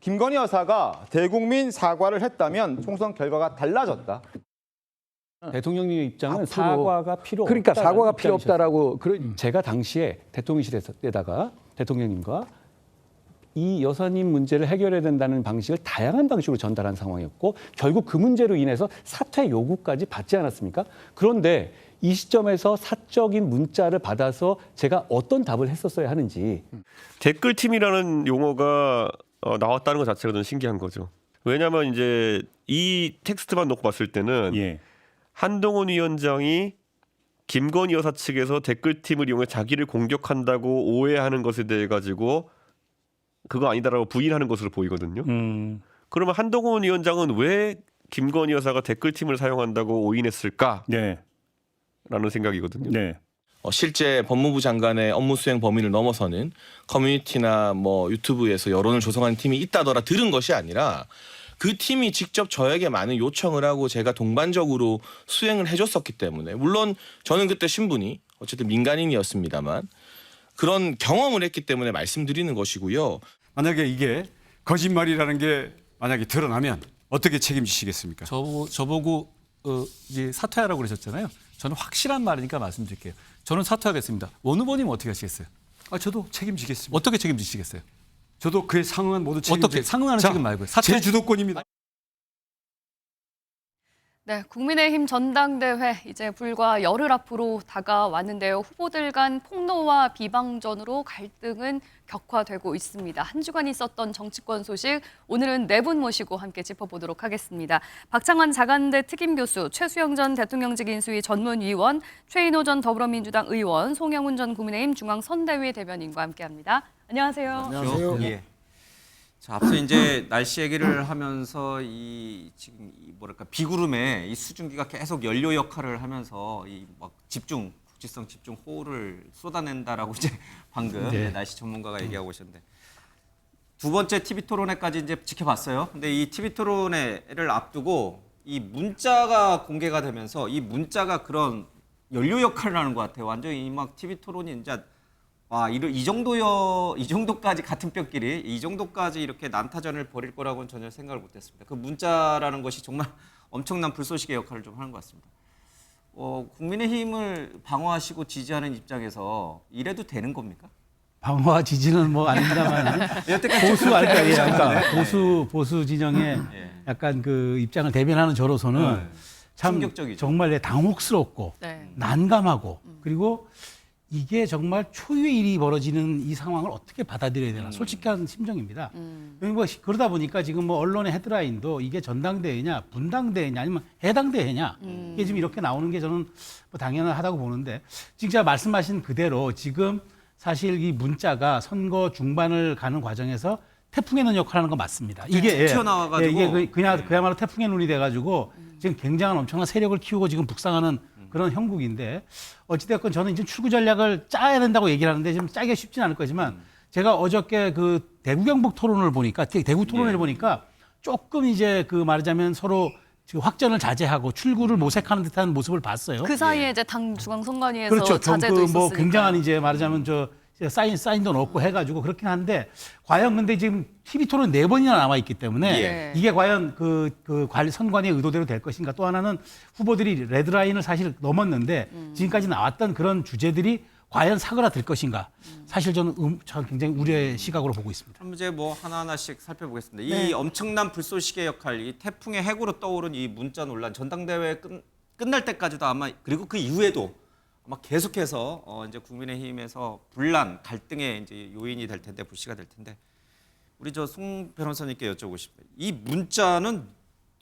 김건희 여사가 대국민 사과를 했다면 총선 결과가 달라졌다. 대통령님 입장은 앞으로, 사과가 필요 그러니까 없다라는 사과가 필요 입장이셨어요. 없다라고 제가 당시에 대통령실에다가 대통령님과 이 여사님 문제를 해결해야 된다는 방식을 다양한 방식으로 전달한 상황이었고 결국 그 문제로 인해서 사퇴 요구까지 받지 않았습니까? 그런데 이 시점에서 사적인 문자를 받아서 제가 어떤 답을 했었어야 하는지. 댓글팀이라는 용어가 나왔다는 것 자체가 좀 신기한 거죠. 왜냐하면 이제 이 텍스트만 놓고 봤을 때는 예. 한동훈 위원장이 김건희 여사 측에서 댓글팀을 이용해 자기를 공격한다고 오해하는 것에 대해 가지고 그거 아니다라고 부인하는 것으로 보이거든요. 그러면 한동훈 위원장은 왜 김건희 여사가 댓글팀을 사용한다고 오인했을까라는 네. 생각이거든요. 네. 실제 법무부 장관의 업무 수행 범위를 넘어서는 커뮤니티나 뭐 유튜브에서 여론을 조성하는 팀이 있다더라 들은 것이 아니라 그 팀이 직접 저에게 많은 요청을 하고 제가 동반적으로 수행을 해줬었기 때문에 물론 저는 그때 신분이 어쨌든 민간인이었습니다만 그런 경험을 했기 때문에 말씀드리는 것이고요. 만약에 이게 거짓말이라는 게 만약에 드러나면 어떻게 책임지시겠습니까? 저보고 이제 사퇴하라고 그러셨잖아요. 저는 확실한 말이니까 말씀드릴게요. 저는 사퇴하겠습니다. 원 후보님 어떻게 하시겠어요? 저도 책임지겠습니다. 어떻게 책임지시겠어요? 저도 그에 상응한 모든 책임. 어떻게 상응하는 책임 말고요. 사퇴. 제 주도권입니다. 네, 국민의힘 전당대회 이제 불과 열흘 앞으로 다가왔는데요. 후보들 간 폭로와 비방전으로 갈등은 격화되고 있습니다. 한 주간 있었던 정치권 소식 오늘은 네 분 모시고 함께 짚어보도록 하겠습니다. 박창환 자간대 특임교수, 최수영 전 대통령직 인수위 전문위원, 최인호 전 더불어민주당 의원, 송영훈 전 국민의힘 중앙선대위 대변인과 함께합니다. 안녕하세요. 안녕하세요. 예. 자, 앞서 이제 날씨 얘기를 하면서 지금 뭐랄까 비구름에 이 수증기가 계속 연료 역할을 하면서 이 막 국지성 집중 호우를 쏟아낸다라고 이제 방금 날씨 전문가가 얘기하고 계셨는데 두 번째 TV 토론회까지 이제 지켜봤어요. 근데 이 TV 토론회를 앞두고 이 문자가 공개가 되면서 이 문자가 그런 연료 역할을 하는 것 같아요. 완전히 막 TV 토론이 이제 이 정도까지 같은 뼈끼리 이 정도까지 이렇게 난타전을 벌일 거라고는 전혀 생각을 못했습니다. 그 문자라는 것이 정말 엄청난 불쏘시개 역할을 좀 하는 것 같습니다. 국민의힘을 방어하시고 지지하는 입장에서 이래도 되는 겁니까? 방어와 지지는 뭐 아닙니다만 보수 그러니까 보수 진영의 약간 그 입장을 대변하는 저로서는 참 충격적이죠. 정말 당혹스럽고 난감하고 그리고 이게 정말 초유의 일이 벌어지는 이 상황을 어떻게 받아들여야 되나 솔직한 심정입니다. 뭐 그러다 보니까 지금 뭐 언론의 헤드라인도 이게 전당대회냐 분당대회냐 아니면 해당대회냐 이게 지금 이렇게 나오는 게 저는 뭐 당연하다고 보는데 지금 제가 말씀하신 그대로 지금 사실 이 문자가 선거 중반을 가는 과정에서 태풍의 눈 역할을 하는 건 맞습니다. 이게 튀어나와가지고 이게 그야말로 태풍의 눈이 돼가지고 지금 굉장한 엄청난 세력을 키우고 지금 북상하는 그런 형국인데 어찌됐건 저는 이제 출구 전략을 짜야 된다고 얘기를 하는데 지금 짜기가 쉽지는 않을 거지만 제가 어저께 그 대구 경북 토론을 보니까 대구 토론회를 보니까 조금 이제 그 말하자면 서로 지금 확전을 자제하고 출구를 모색하는 듯한 모습을 봤어요. 그 사이에 이제 당 중앙선관위에서 그렇죠. 자제도 그 있었으니까. 뭐 굉장한 이제 말하자면 사인도 넣고 해가지고 그렇긴 한데 과연 근데 지금 TV 토론 4번이나 남아 있기 때문에 이게 과연 그 선관위의 의도대로 될 것인가 또 하나는 후보들이 레드라인을 사실 넘었는데 지금까지 나왔던 그런 주제들이 과연 사그라들 것인가 사실 저는 굉장히 우려의 시각으로 보고 있습니다. 그럼 이제 뭐 하나하나씩 살펴보겠습니다. 이 엄청난 불쏘시개 역할, 이 태풍의 핵으로 떠오른 이 문자 논란 전당대회 끝날 때까지도 아마 그리고 그 이후에도 아마 계속해서 이제 국민의힘에서 분란, 갈등의 이제 요인이 될 텐데 불씨가 될 텐데 우리 송 변호사님께 여쭤보고 싶어요. 이 문자는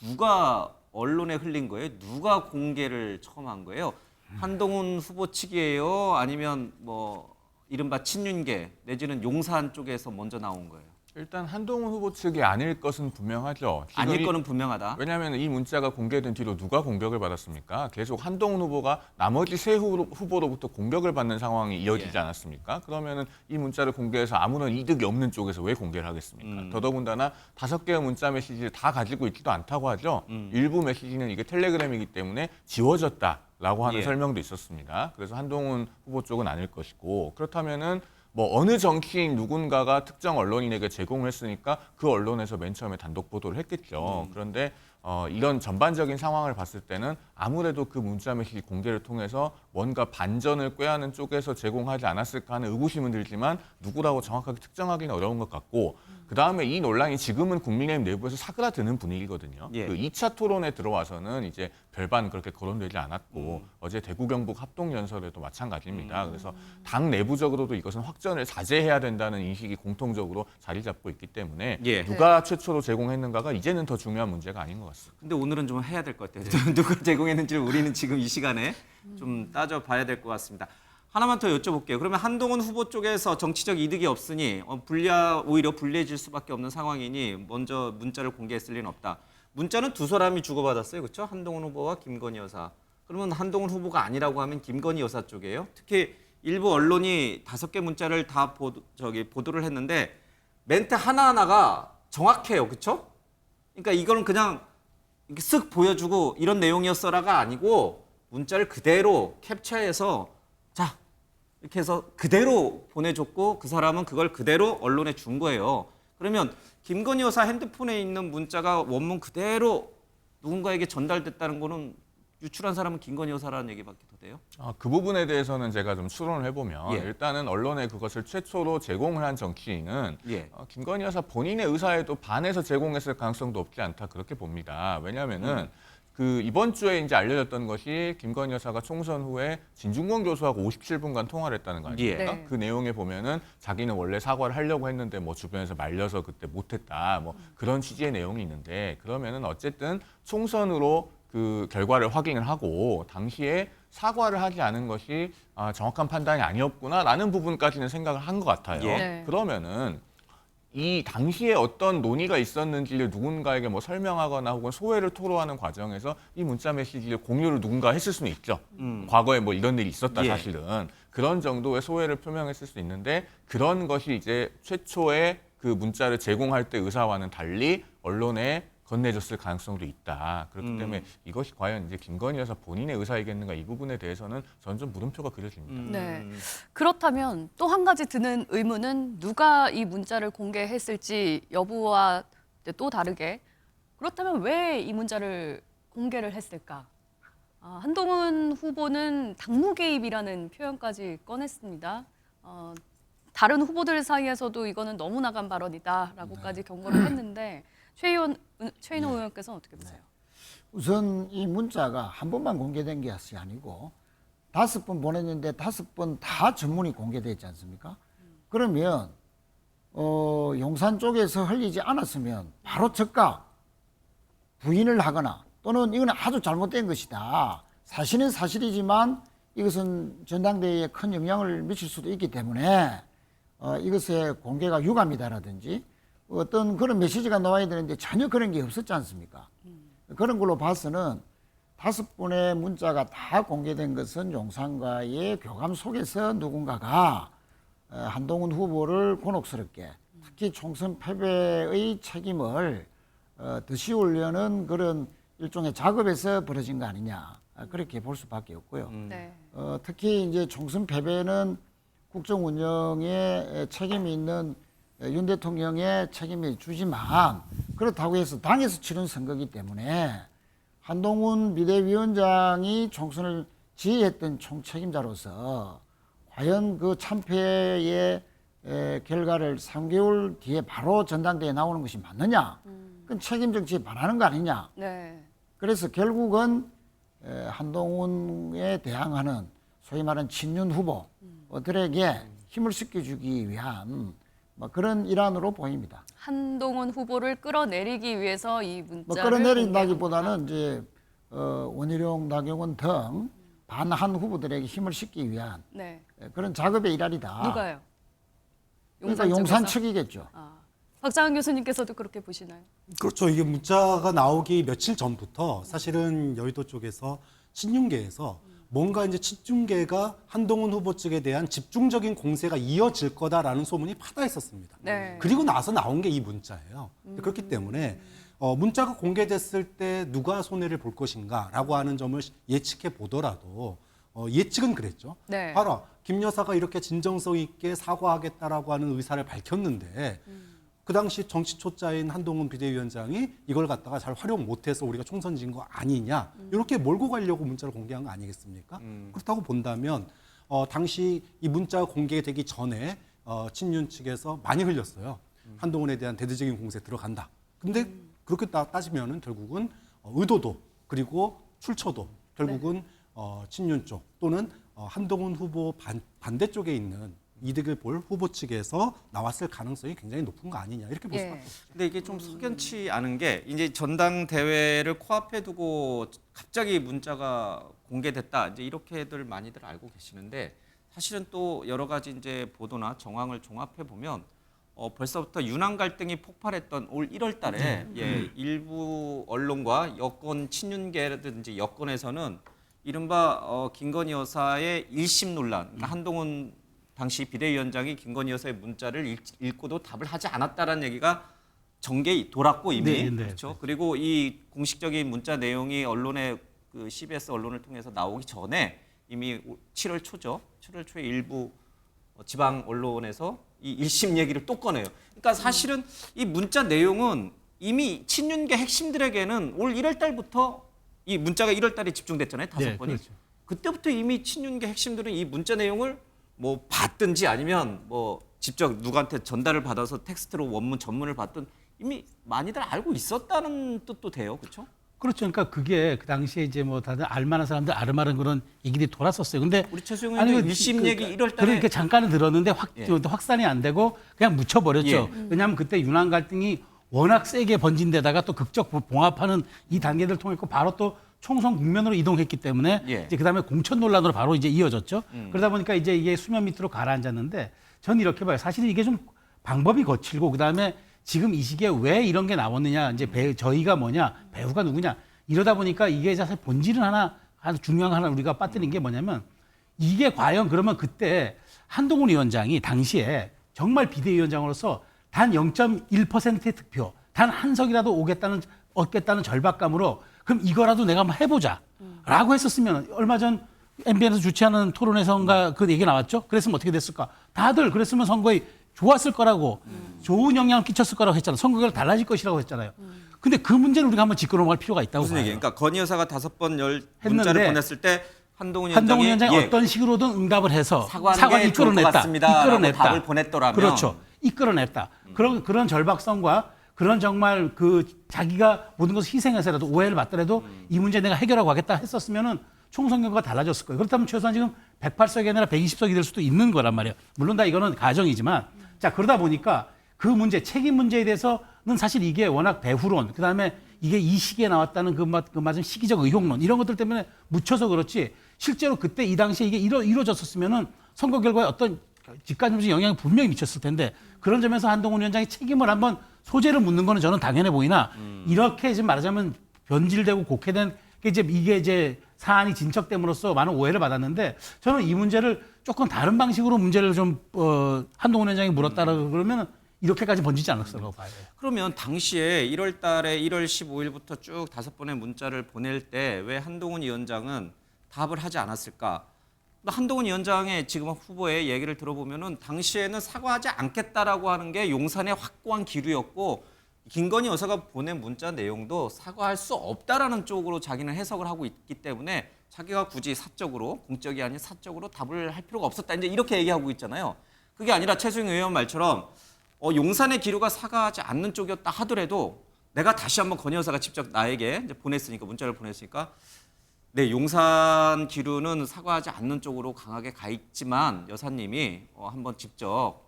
누가 언론에 흘린 거예요? 누가 공개를 처음 한 거예요? 한동훈 후보 측이에요? 아니면 뭐 이른바 친윤계 내지는 용산 쪽에서 먼저 나온 거예요? 일단 한동훈 후보 측이 아닐 것은 분명하죠. 아닐 거는 분명하다. 왜냐하면 이 문자가 공개된 뒤로 누가 공격을 받았습니까? 계속 한동훈 후보가 나머지 세 후보로부터 공격을 받는 상황이 이어지지 않았습니까? 그러면은 이 문자를 공개해서 아무런 이득이 없는 쪽에서 왜 공개를 하겠습니까? 더더군다나 5개의 문자 메시지를 다 가지고 있지도 않다고 하죠. 일부 메시지는 이게 텔레그램이기 때문에 지워졌다라고 하는 설명도 있었습니다. 그래서 한동훈 후보 쪽은 아닐 것이고 그렇다면은 뭐 어느 정치인 누군가가 특정 언론인에게 제공했으니까 그 언론에서 맨 처음에 단독 보도를 했겠죠. 그런데 이런 전반적인 상황을 봤을 때는 아무래도 그 문자 메시지 공개를 통해서 뭔가 반전을 꾀하는 쪽에서 제공하지 않았을까 하는 의구심은 들지만 누구라고 정확하게 특정하기는 어려운 것 같고 그다음에 이 논란이 지금은 국민의힘 내부에서 사그라드는 분위기거든요. 예. 그 2차 토론에 들어와서는 이제 별반 그렇게 거론되지 않았고 어제 대구 경북 합동연설에도 마찬가지입니다. 그래서 당 내부적으로도 이것은 확전을 자제해야 된다는 인식이 공통적으로 자리 잡고 있기 때문에 예. 누가 최초로 제공했는가가 이제는 더 중요한 문제가 아닌 것 같습니다. 근데 오늘은 좀 해야 될 것 같아요. 누가 제공했는지를 우리는 지금 이 시간에 좀 따져봐야 될 것 같습니다. 하나만 더 여쭤볼게요. 그러면 한동훈 후보 쪽에서 정치적 이득이 없으니 오히려 불리해질 수밖에 없는 상황이니 먼저 문자를 공개했을 리는 없다. 문자는 두 사람이 주고받았어요. 그렇죠? 한동훈 후보와 김건희 여사. 그러면 한동훈 후보가 아니라고 하면 김건희 여사 쪽이에요. 특히 일부 언론이 5개 문자를 다 보도를 했는데 멘트 하나하나가 정확해요. 그렇죠? 그러니까 이거는 그냥 이렇게 쓱 보여주고 이런 내용이었어라가 아니고 문자를 그대로 캡처해서 자 이렇게 해서 그대로 보내줬고 그 사람은 그걸 그대로 언론에 준 거예요. 그러면 김건희 여사 핸드폰에 있는 문자가 원문 그대로 누군가에게 전달됐다는 거는 유출한 사람은 김건희 여사라는 얘기밖에 더 돼요? 그 부분에 대해서는 제가 좀 추론을 해보면 예. 일단은 언론에 그것을 최초로 제공을 한 정치인은 예. 김건희 여사 본인의 의사에도 반해서 제공했을 가능성도 없지 않다 그렇게 봅니다. 왜냐하면은 그 이번 주에 이제 알려졌던 것이 김건희 여사가 총선 후에 진중권 교수하고 57분간 통화를 했다는 거 아닙니까? 네. 그 내용에 보면은 자기는 원래 사과를 하려고 했는데 뭐 주변에서 말려서 그때 못했다 뭐 그런 취지의 내용이 있는데 그러면은 어쨌든 총선으로 그 결과를 확인을 하고 당시에 사과를 하지 않은 것이 정확한 판단이 아니었구나라는 부분까지는 생각을 한 것 같아요. 예. 네. 그러면은 이 당시에 어떤 논의가 있었는지를 누군가에게 뭐 설명하거나 혹은 소회를 토로하는 과정에서 이 문자 메시지를 공유를 누군가 했을 수는 있죠. 과거에 뭐 이런 일이 있었다 예. 사실은. 그런 정도의 소회를 표명했을 수 있는데 그런 것이 이제 최초에 그 문자를 제공할 때 의사와는 달리 언론에 건네줬을 가능성도 있다. 그렇기 때문에 이것이 과연 이제 김건희 여사 본인의 의사이겠는가 이 부분에 대해서는 저는 좀 물음표가 그려집니다. 네. 그렇다면 또 한 가지 드는 의문은 누가 이 문자를 공개했을지 여부와 또 다르게 그렇다면 왜 이 문자를 공개를 했을까? 한동훈 후보는 당무 개입이라는 표현까지 꺼냈습니다. 다른 후보들 사이에서도 이거는 너무 나간 발언이다라고까지 경고를 했는데 최인호 의원께서는 어떻게 보세요? 우선 이 문자가 한 번만 공개된 게 아니고 5번 보냈는데 5번 다 전문이 공개되어 있지 않습니까? 그러면 용산 쪽에서 흘리지 않았으면 바로 즉각 부인을 하거나 또는 이건 아주 잘못된 것이다. 사실은 사실이지만 이것은 전당대회에 큰 영향을 미칠 수도 있기 때문에 이것의 공개가 유감이다라든지 어떤 그런 메시지가 나와야 되는데 전혀 그런 게 없었지 않습니까? 그런 걸로 봐서는 5번의 문자가 다 공개된 것은 용산과의 교감 속에서 누군가가 한동훈 후보를 곤혹스럽게 특히 총선 패배의 책임을 더 씌우려는 그런 일종의 작업에서 벌어진 거 아니냐 그렇게 볼 수밖에 없고요. 네. 특히 이제 총선 패배는 국정 운영에 책임이 있는 윤 대통령의 책임이 주지만 그렇다고 해서 당에서 치른 선거이기 때문에 한동훈 비대위원장이 총선을 지휘했던 총책임자로서 과연 그 참패의 결과를 3개월 뒤에 바로 전당대회에 나오는 것이 맞느냐? 그건 책임 정치에 반하는 거 아니냐? 네. 그래서 결국은 한동훈에 대항하는 소위 말하는 친윤 후보들에게 힘을 실어주기 위한 그런 일환으로 보입니다. 한동훈 후보를 끌어내리기 위해서 이 문자를 끌어내린다기보다는 이제 원희룡, 나경원 등 반한 후보들에게 힘을 싣기 위한 네. 그런 작업의 일환이다. 누가요? 그러니까 용산 쪽에서? 측이겠죠. 박장한 교수님께서도 그렇게 보시나요? 그렇죠. 이게 문자가 나오기 며칠 전부터 사실은 여의도 쪽에서 친윤계에서 뭔가 이제 친윤계가 한동훈 후보 측에 대한 집중적인 공세가 이어질 거다라는 소문이 파다했었습니다. 네. 그리고 나서 나온 게 이 문자예요. 그렇기 때문에 문자가 공개됐을 때 누가 손해를 볼 것인가라고 하는 점을 예측해 보더라도 예측은 그랬죠. 네. 봐라, 김 여사가 이렇게 진정성 있게 사과하겠다라고 하는 의사를 밝혔는데 그 당시 정치 초짜인 한동훈 비대위원장이 이걸 갖다가 잘 활용 못해서 우리가 총선 진 거 아니냐 이렇게 몰고 가려고 문자를 공개한 거 아니겠습니까? 그렇다고 본다면 당시 이 문자가 공개되기 전에 친윤 측에서 많이 흘렸어요. 한동훈에 대한 대대적인 공세 들어간다. 근데 그렇게 따지면은 결국은 의도도 그리고 출처도 결국은 친윤 쪽 또는 한동훈 후보 반대쪽에 있는 이득을 볼 후보 측에서 나왔을 가능성이 굉장히 높은 거 아니냐 이렇게 볼 수밖에 없죠. 근데 이게 좀 석연치 않은 게 이제 전당대회를 코앞에 두고 갑자기 문자가 공개됐다. 이제 이렇게들 많이들 알고 계시는데 사실은 또 여러 가지 이제 보도나 정황을 종합해 보면 벌써부터 윤한 갈등이 폭발했던 올 1월 달에 일부 언론과 여권 친윤계라든지 여권에서는 이른바 김건희 여사의 일심 논란, 그러니까 한동훈 당시 비대위원장이 김건희 여사의 문자를 읽고도 답을 하지 않았다라는 얘기가 정계에 돌았고 이미 그렇죠. 그리고 이 공식적인 문자 내용이 언론의 그 CBS 언론을 통해서 나오기 전에 이미 7월 초죠. 7월 초에 일부 지방 언론에서 이 일심 얘기를 또 꺼내요. 그러니까 사실은 이 문자 내용은 이미 친윤계 핵심들에게는 올 1월 달부터 이 문자가 1월 달에 집중됐잖아요. 5번이. 그렇죠. 그때부터 이미 친윤계 핵심들은 이 문자 내용을 뭐 봤든지 아니면 뭐 직접 누구한테 전달을 받아서 텍스트로 원문 전문을 받든 이미 많이들 알고 있었다는 뜻도 돼요. 그렇죠? 그렇죠. 그러니까 그게 그 당시에 이제 뭐 다들 알만한 사람들 아름아름 그런 얘기들이 돌았었어요. 근데 우리 최수영 의원님 일심 얘기 1월 달에 그렇게 잠깐은 들었는데 확산이 안 되고 그냥 묻혀버렸죠. 왜냐하면 그때 윤한 갈등이 워낙 세게 번진 데다가 또 극적 봉합하는 이 단계들을 통했고 바로 또 총선 국면으로 이동했기 때문에 이제 그다음에 공천 논란으로 바로 이제 이어졌죠. 그러다 보니까 이제 이게 수면 밑으로 가라앉았는데 저는 이렇게 봐요. 사실은 이게 좀 방법이 거칠고 그다음에 지금 이 시기에 왜 이런 게 나왔느냐 이제 저희가 뭐냐 배우가 누구냐 이러다 보니까 이게 사실 본질은 아주 중요한 하나 우리가 빠뜨린 게 뭐냐면 이게 과연 그러면 그때 한동훈 위원장이 당시에 정말 비대위원장으로서 단 0.1%의 득표 단 한 석이라도 얻겠다는 절박감으로 그럼 이거라도 내가 한번 해보자라고 했었으면 얼마 전 MBN에서 주최하는 토론에서인가 그 얘기 나왔죠. 그랬으면 어떻게 됐을까? 다들 그랬으면 선거에 좋았을 거라고 좋은 영향을 끼쳤을 거라고 했잖아요. 선거가 달라질 것이라고 했잖아요. 근데 그 문제는 우리가 한번 짚고 넘어갈 필요가 있다고 무슨 봐요. 얘기예요? 그러니까 건희 여사가 5번 문자를 보냈을 때 한동훈 위원장이 어떤 식으로든 응답을 해서 사과를 이끌어냈다. 답을 보냈더라면 그렇죠. 이끌어냈다. 그런 절박성과 그런 정말 그 자기가 모든 것을 희생해서라도 오해를 받더라도 이 문제 내가 해결하고 가겠다 했었으면은 총선 결과가 달라졌을 거예요. 그렇다면 최소한 지금 108석이 아니라 120석이 될 수도 있는 거란 말이에요. 물론 다 이거는 가정이지만 자 그러다 보니까 그 문제 책임 문제에 대해서는 사실 이게 워낙 배후론 그다음에 이게 이 시기에 나왔다는 그 맞은 시기적 의혹론 이런 것들 때문에 묻혀서 그렇지 실제로 그때 이 당시에 이게 이루어졌었으면은 선거 결과에 어떤 직간접적인 영향이 분명히 미쳤을 텐데 그런 점에서 한동훈 위원장이 책임을 한번 소재를 묻는 거는 저는 당연해 보이나 이렇게 지금 말하자면 변질되고 곡해된 이게 이제 사안이 진척됨으로써 많은 오해를 받았는데 저는 이 문제를 조금 다른 방식으로 문제를 좀 한동훈 위원장이 물었다라고 그러면 이렇게까지 번지지 않았을 거라고 봐요. 그러면 당시에 1월 달에 1월 15일부터 쭉 5번의 문자를 보낼 때 왜 한동훈 위원장은 답을 하지 않았을까? 한동훈 위원장의 지금 후보의 얘기를 들어보면은 당시에는 사과하지 않겠다라고 하는 게 용산의 확고한 기류였고 김건희 여사가 보낸 문자 내용도 사과할 수 없다라는 쪽으로 자기는 해석을 하고 있기 때문에 자기가 굳이 사적으로 공적이 아닌 사적으로 답을 할 필요가 없었다 이제 이렇게 얘기하고 있잖아요. 그게 아니라 최수영 의원 말처럼 용산의 기류가 사과하지 않는 쪽이었다 하더라도 내가 다시 한번 건희 여사가 직접 나에게 이제 보냈으니까 문자를 보냈으니까 네, 용산 기류는 사과하지 않는 쪽으로 강하게 가 있지만 여사님이 한번 직접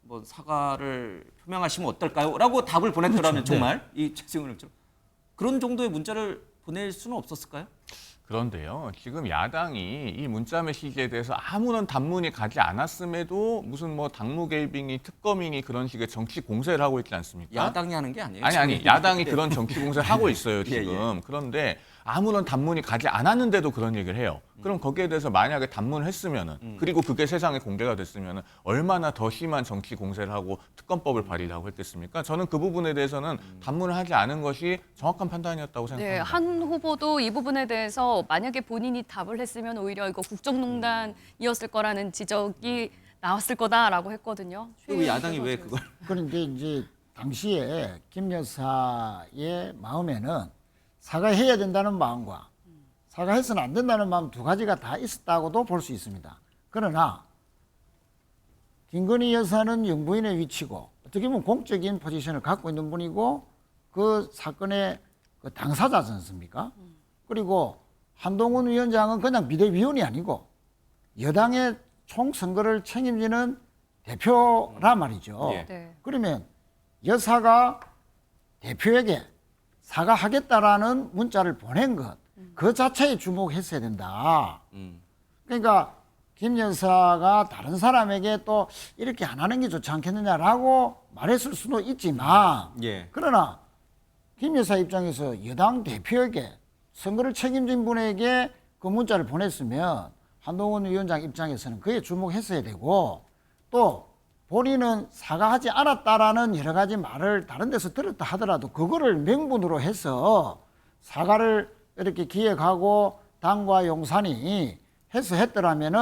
뭐 사과를 표명하시면 어떨까요? 라고 답을 보냈더라면 그렇죠. 정말 이 최수영 의원처럼 그런 정도의 문자를 보낼 수는 없었을까요? 그런데요, 지금 야당이 이 문자 메시지에 대해서 아무런 단문이 가지 않았음에도 무슨 뭐 당무 개입이니 특검이니 그런 식의 정치 공세를 하고 있지 않습니까? 야당이 하는 게 아니에요. 아니, 야당이 그런 정치 공세를 하고 있어요, 예, 지금. 예. 그런데 아무런 단문이 가지 않았는데도 그런 얘기를 해요. 그럼 거기에 대해서 만약에 단문을 했으면은 그리고 그게 세상에 공개가 됐으면은 얼마나 더 심한 정치 공세를 하고 특검법을 발의하고 했겠습니까? 저는 그 부분에 대해서는 단문을 하지 않은 것이 정확한 판단이었다고 네, 생각합니다. 한 후보도 이 부분에 대해서 만약에 본인이 답을 했으면 오히려 이거 국정농단이었을 거라는 지적이 나왔을 거다라고 했거든요. 그리고 야당이 왜 그걸 그런데 이제 당시에 김 여사의 마음에는 사과해야 된다는 마음과 사과해서는 안 된다는 마음 두 가지가 다 있었다고도 볼 수 있습니다. 그러나 김건희 여사는 영부인의 위치고 어떻게 보면 공적인 포지션을 갖고 있는 분이고 그 사건의 그 당사자지 않습니까? 그리고 한동훈 위원장은 그냥 비대위원이 아니고 여당의 총선거를 책임지는 대표라 말이죠. 예. 네. 그러면 여사가 대표에게 사과하겠다라는 문자를 보낸 것, 그 자체에 주목했어야 된다. 그러니까 김 여사가 다른 사람에게 또 이렇게 안 하는 게 좋지 않겠느냐라고 말했을 수도 있지만, 예. 그러나 김 여사 입장에서 여당 대표에게 선거를 책임진 분에게 그 문자를 보냈으면 한동훈 위원장 입장에서는 그에 주목했어야 되고, 또 본인은 사과하지 않았다라는 여러 가지 말을 다른 데서 들었다 하더라도 그거를 명분으로 해서 사과를 이렇게 기획하고 당과 용산이 해서 했더라면은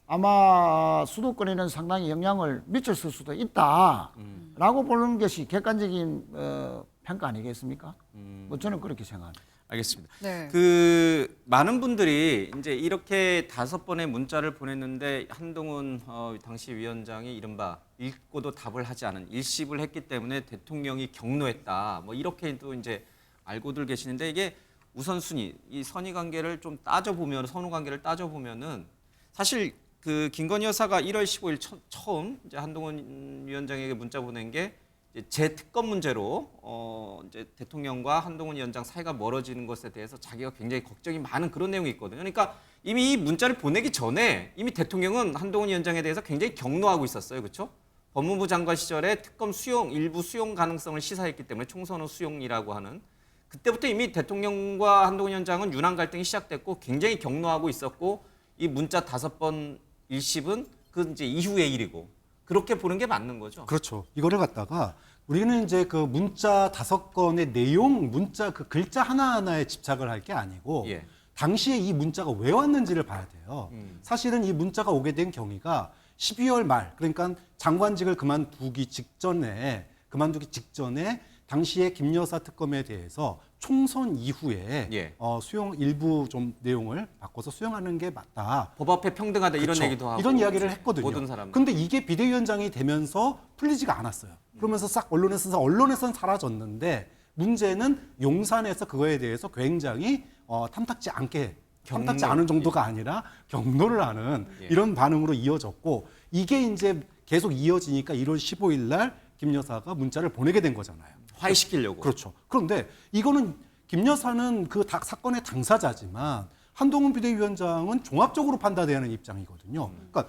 아마 수도권에는 상당히 영향을 미쳤을 수도 있다라고 보는 것이 객관적인 평가 아니겠습니까? 뭐 저는 그렇게 생각합니다. 알겠습니다. 네. 그 많은 분들이 이제 이렇게 5번의 문자를 보냈는데 한동훈 당시 위원장이 이른바 읽고도 답을 하지 않은 일십을 했기 때문에 대통령이 격노했다. 뭐 이렇게도 이제 알고들 계시는데 이게 우선순위, 이 선의 관계를 좀 따져보면 선후 관계를 따져보면은 사실 그 김건희 여사가 1월 15일 처음 이제 한동훈 위원장에게 문자 보낸 게 재특검 문제로 이제 대통령과 한동훈 위원장 사이가 멀어지는 것에 대해서 자기가 굉장히 걱정이 많은 그런 내용이 있거든요. 그러니까 이미 이 문자를 보내기 전에 이미 대통령은 한동훈 위원장에 대해서 굉장히 격노하고 있었어요. 그렇죠? 법무부 장관 시절에 특검 수용, 일부 수용 가능성을 시사했기 때문에 총선 후 수용이라고 하는 그때부터 이미 대통령과 한동훈 위원장은 윤한 갈등이 시작됐고 굉장히 격노하고 있었고 이 문자 5번 일십은 그 이제 이후의 일이고 그렇게 보는 게 맞는 거죠. 그렇죠. 이거를 갖다가 우리는 이제 그 문자 5건의 내용, 문자 그 글자 하나하나에 집착을 할 게 아니고 예. 당시에 이 문자가 왜 왔는지를 봐야 돼요. 사실은 이 문자가 오게 된 경위가 12월 말, 그러니까 장관직을 그만두기 직전에 당시에 김 여사 특검에 대해서 총선 이후에 예. 수용 일부 좀 내용을 바꿔서 수용하는 게 맞다. 법 앞에 평등하다 이런 그쵸. 얘기도 하고 이런 이야기를 했거든요. 모든 사람. 근데 이게 비대위원장이 되면서 풀리지가 않았어요. 그러면서 싹 언론에서는 사라졌는데 문제는 용산에서 그거에 대해서 굉장히 탐탁지 않은 정도가 아니라 격노를 하는 예. 이런 반응으로 이어졌고 이게 이제 계속 이어지니까 1월 15일 날 김 여사가 문자를 보내게 된 거잖아요. 화해시키려고. 그렇죠. 그런데 이거는 김 여사는 그 사건의 당사자지만 한동훈 비대위원장은 종합적으로 판단해야 하는 입장이거든요. 그러니까